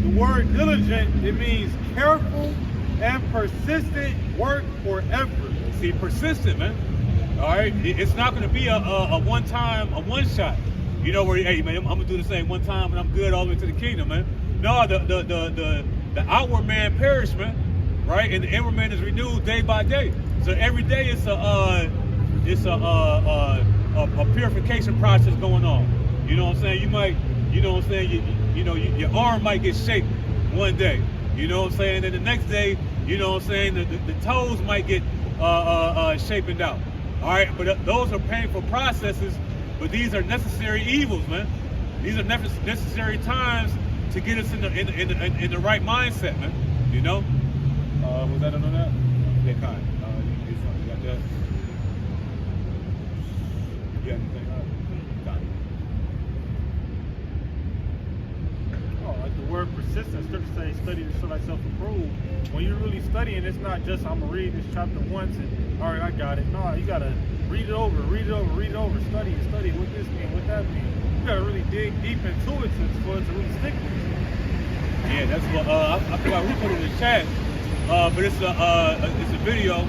The word diligent, it means careful and persistent work or effort. See, persistent, man. All right, it's not going to be a one shot. You know where, hey man, I'm gonna do the same one time and I'm good all the way to the kingdom, man. No, the outward man perish, man, right? And the inward man is renewed day by day. So every day it's a purification process going on. You know what I'm saying? You might, you know what I'm saying? Your arm might get shaped one day. You know what I'm saying? And the next day, you know what I'm saying? The toes might get shapen out. All right, but those are painful processes. But these are necessary evils, man. These are necessary times to get us in the right mindset, man. You know? Was that under that? Yeah, kind. You got that? You got anything? Oh, like the word persistent. consistent. Scripture says, study to show thyself approved. When you're really studying, it's not just I'm gonna read this chapter once and all right, I got it. No, you gotta read it over, study and study what this mean, what that mean. You gotta really dig deep into it for it to really stick with you. Yeah, that's what I forgot who put it in the chat. But it's a video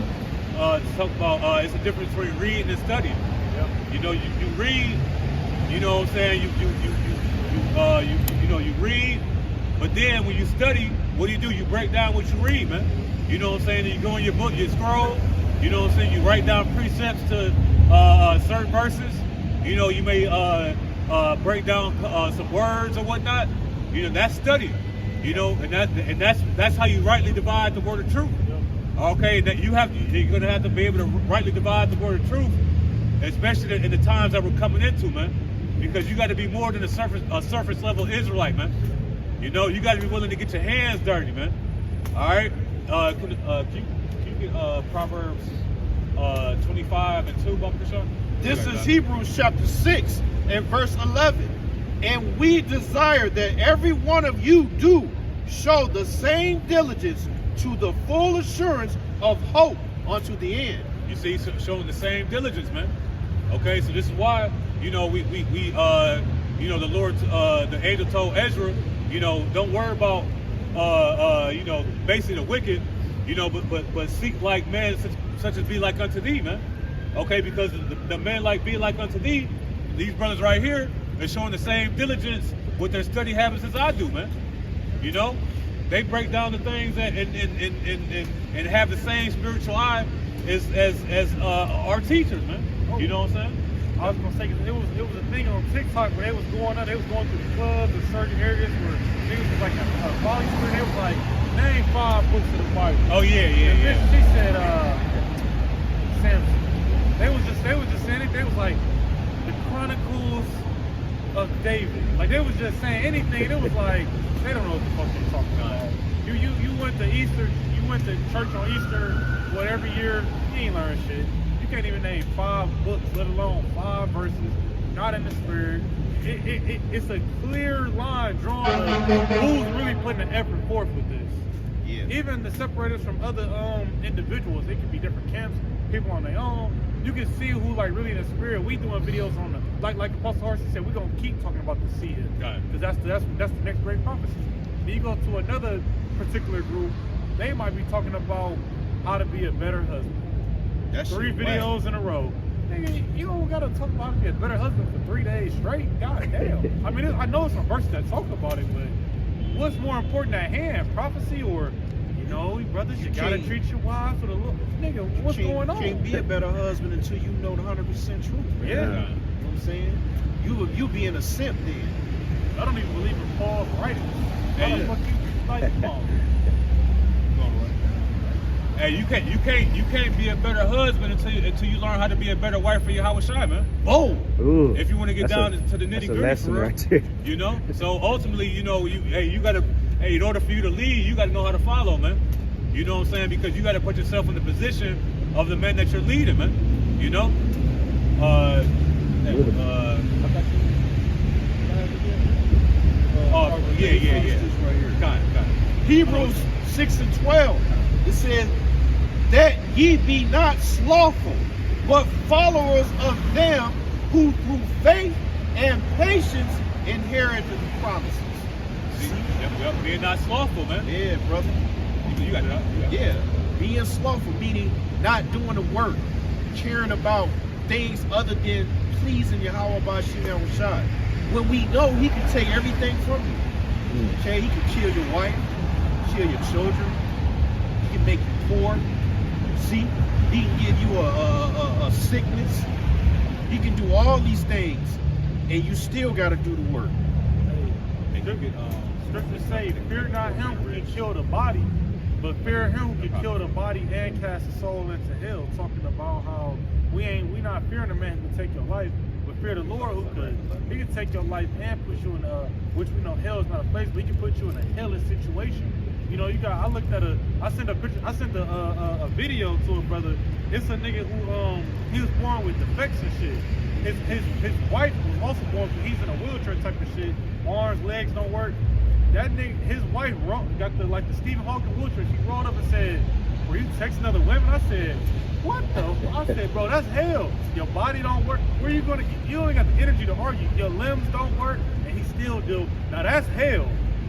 to talk about it's the difference between reading and studying. Yep. You know, you read, you know what I'm saying, you read, but then when you study, what do? You break down what you read, man. You know what I'm saying? You go in your book, you scroll, you know what I'm saying, you write down precepts to certain verses. You know, you may break down some words or whatnot. You know, that's studying. You know, and that's how you rightly divide the word of truth. Okay, that you're gonna have to be able to rightly divide the word of truth, especially in the times that we're coming into, man. Because you got to be more than a surface level Israelite, man. You know, you got to be willing to get your hands dirty, man. All right. Can you get Proverbs 25 and 2, Bumper Shaw? This is Hebrews chapter 6 and verse 11. And we desire that every one of you do show the same diligence to the full assurance of hope unto the end. You see, showing the same diligence, man. Okay, so this is why, you know, we you know, the Lord, the angel told Ezra, you know, don't worry about, you know, basically the wicked, you know, but seek like men such as be like unto thee, man. Okay, because the men like be like unto thee, these brothers right here, they're showing the same diligence with their study habits as I do, man. You know, they break down the things and have the same spiritual eye as our teachers, man. You know what I'm saying? I was gonna say it was a thing on TikTok where they was going through the clubs and certain areas where niggas was like a volleyball. They was like, name 5 books of the Bible. Oh yeah. She said Samson. They was just saying it. They was like the Chronicles of David. Like they was just saying anything. It was like they don't know what the fuck they talking about. You went to Easter. You went to church on Easter. What every year you ain't learn shit. You can't even name 5 books, let alone 5 verses. Not in the spirit. It's a clear line drawn of who's really putting the effort forth with this. Yeah. Even the separators from other individuals, it could be different camps, people on their own. You can see who like really in the spirit. We doing videos on the like Apostle Horsey said, we're gonna keep talking about the seed. Because that's the next great prophecy. Then you go to another particular group, they might be talking about how to be a better husband. That's 3 videos in a row. Nigga, you don't gotta talk about how to be a better husband for 3 days straight. God damn. I mean, I know it's some verses that talk about it, but what's more important at hand, prophecy or, you know, brothers, you gotta treat your wives with a little. Nigga, what's going on? You can't be a better husband until you know the 100% truth. Man. Yeah. You know what I'm saying? You being a simp then. I don't even believe in Paul's writings. How the fuck you like Paul? Hey, you can't be a better husband until you learn how to be a better wife for your Hawashai, man. Boom. Ooh, If you want to get down to the nitty gritty, for real, right there. you know. So ultimately, you know, you gotta, in order for you to lead, you gotta know how to follow, man. You know what I'm saying? Because you gotta put yourself in the position of the man that you're leading, man. You know. Yeah. Kind. Hebrews 6 and 12. It says that ye be not slothful, but followers of them who through faith and patience inherit the promises. Yep, being not slothful, man. Yeah, brother. You got it. Yeah. Being slothful, meaning not doing the work, caring about things other than pleasing Yahweh by Shem Rashad. When we know he can take everything from you. Okay, he can kill your wife, kill your children, he can make you poor. See, he can give you a sickness. He can do all these things, and you still got to do the work. Scriptures say, fear not him who can kill the body, but fear him who can kill the body and cast the soul into hell. Talking about how we not fearing the man who can take your life, but fear the Lord who could. He can take your life and put you in which we know hell is not a place, but he can put you in a hellish situation. You know, I sent a video to a brother. It's a nigga who he was born with defects and shit. His wife was also born, he's in a wheelchair type of shit. Arms, legs don't work. that nigga, his wife got the Stephen Hawking wheelchair. She rolled up and said, "Were you texting other women?" I said, "What the?" I said, "Bro, that's hell. Your body don't work. Where you gonna get? You don't got the energy to argue. Your limbs don't work, and he still do. Now that's hell.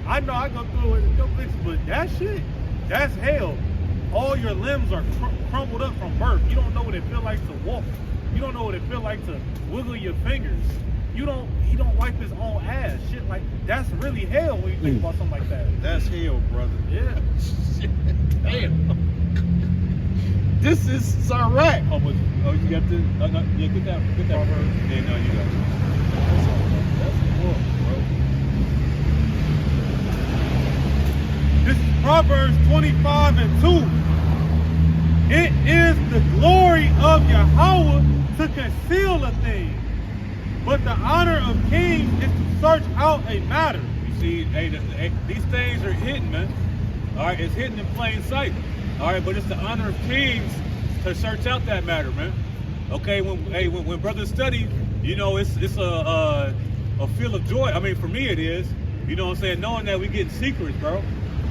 I know I go through it with no bitches, but that shit, that's hell. All your limbs are crumbled up from birth. You don't know what it feel like to walk. You don't know what it feel like to wiggle your fingers. He don't wipe his own ass. Shit like that's really hell when you think about something like that. That's hell, brother. Yeah. Damn. This is Iraq. Oh, you got the yeah, get that verse. Yeah, no, you got it. That's cool, bro. This is Proverbs 25:2. It is the glory of Yahweh to conceal a thing, but the honor of kings is to search out a matter. You see, these things are hidden, man. All right, it's hidden in plain sight. All right, but it's the honor of kings to search out that matter, man. Okay, when brothers study, you know, it's a feel of joy. I mean, for me it is. You know what I'm saying? Knowing that we get secrets, bro,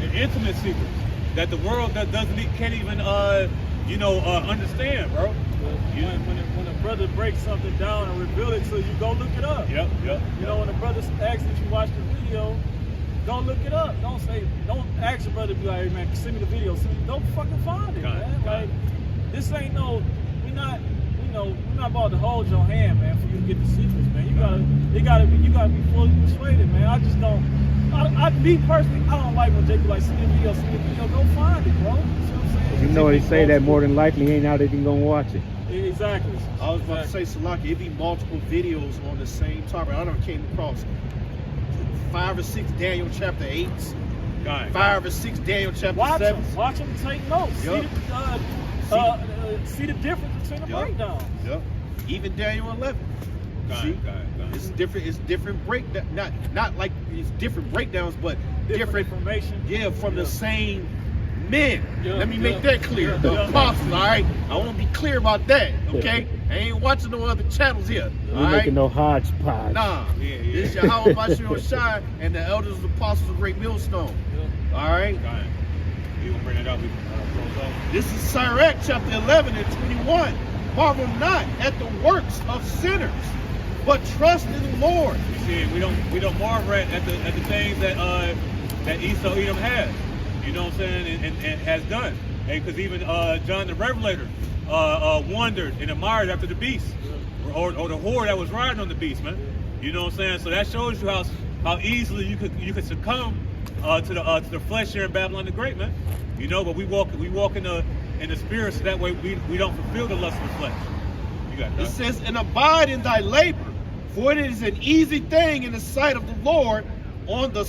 and intimate secrets that the world can't even understand, bro. When a brother breaks something down and reveal it to you, go look it up. Yep. You know, when a brother asks that you watch the video, go look it up. Don't ask your brother to be like, hey, man, send me the video. Don't fucking find it, man. Like, this ain't we're not about to hold your hand, man, for you to get the secrets, man. You gotta be fully persuaded, man. I just don't. Me personally, I don't like when Jake be like, send me the video, go find it, bro. You know what I'm saying? You know, they say that more than likely he ain't out even gonna watch it. Exactly. I was about to say, Salaki, it'd be multiple videos on the same topic. I never came across 5 or 6 Daniel chapter 8s, 5 or 6 Daniel chapter 7. Watch them take notes. Yep. See the difference between the breakdowns. Yep. Even Daniel 11. It's different. It's different breakdown. Not like it's different breakdowns, but different information. Yeah, from the same men. Yeah, Let me make that clear. The apostles. All right. I want to be clear about that. Okay. I ain't watching no other channels here. We're making no hodgepodge. Nah. This is Yahweh Bashir Shai and the elders of the apostles of Great Millstone. Yeah. All right. You gonna bring it up? This is Sirach chapter 11 and 21. Marvel not at the works of sinners, but trust in the Lord. You see, we don't marvel at the things that Esau Edom has. You know what I'm saying, and has done. Because even John the Revelator wondered and admired after the beast, or the whore that was riding on the beast, man. You know what I'm saying? So that shows you how easily you could succumb to the flesh here in Babylon the Great, man. You know, but we walk in the spirit, so that way we don't fulfill the lust of the flesh. You got that. It says, and abide in thy labor, for it is an easy thing in the sight of the Lord on the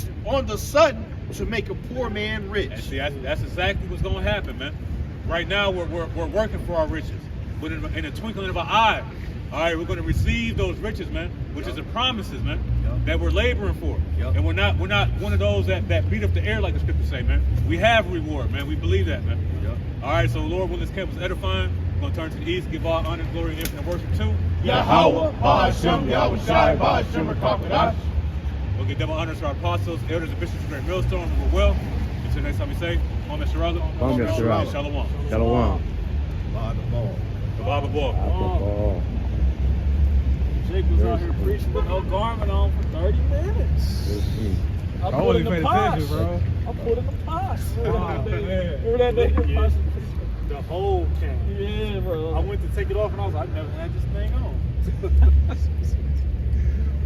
sudden to make a poor man rich. And see, that's exactly what's going to happen, man. Right now we're working for our riches, but in the twinkling of an eye, all right, we're going to receive those riches, man, which is the promises, man, that we're laboring for. And we're not one of those that beat up the air like the scriptures say, man. We have reward, man. We believe that, man. All right, so Lord, when this camp was edifying, we're going to turn to the east, give all honor, glory, and infinite worship to Yahweh, Ba'ashem, Yahweh Shai, Ba'ashem, Rakakadash. We'll give double honors to our apostles, elders, and bishops of Great Millstone, who were well. Until next time we say, Kwame Shirala, Shalom. Shalom. Shalom. The Bible Ball. Jake was out here preaching with no garment on for 30 minutes. I put in the posh. bro. I put in the posh. Remember man. that day? The whole camp. Yeah, bro. I went to take it off and I was like, I never had this thing on.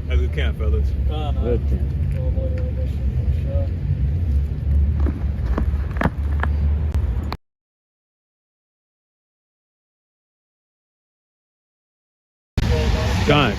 That's a good camp, fellas. No. Good. Gone.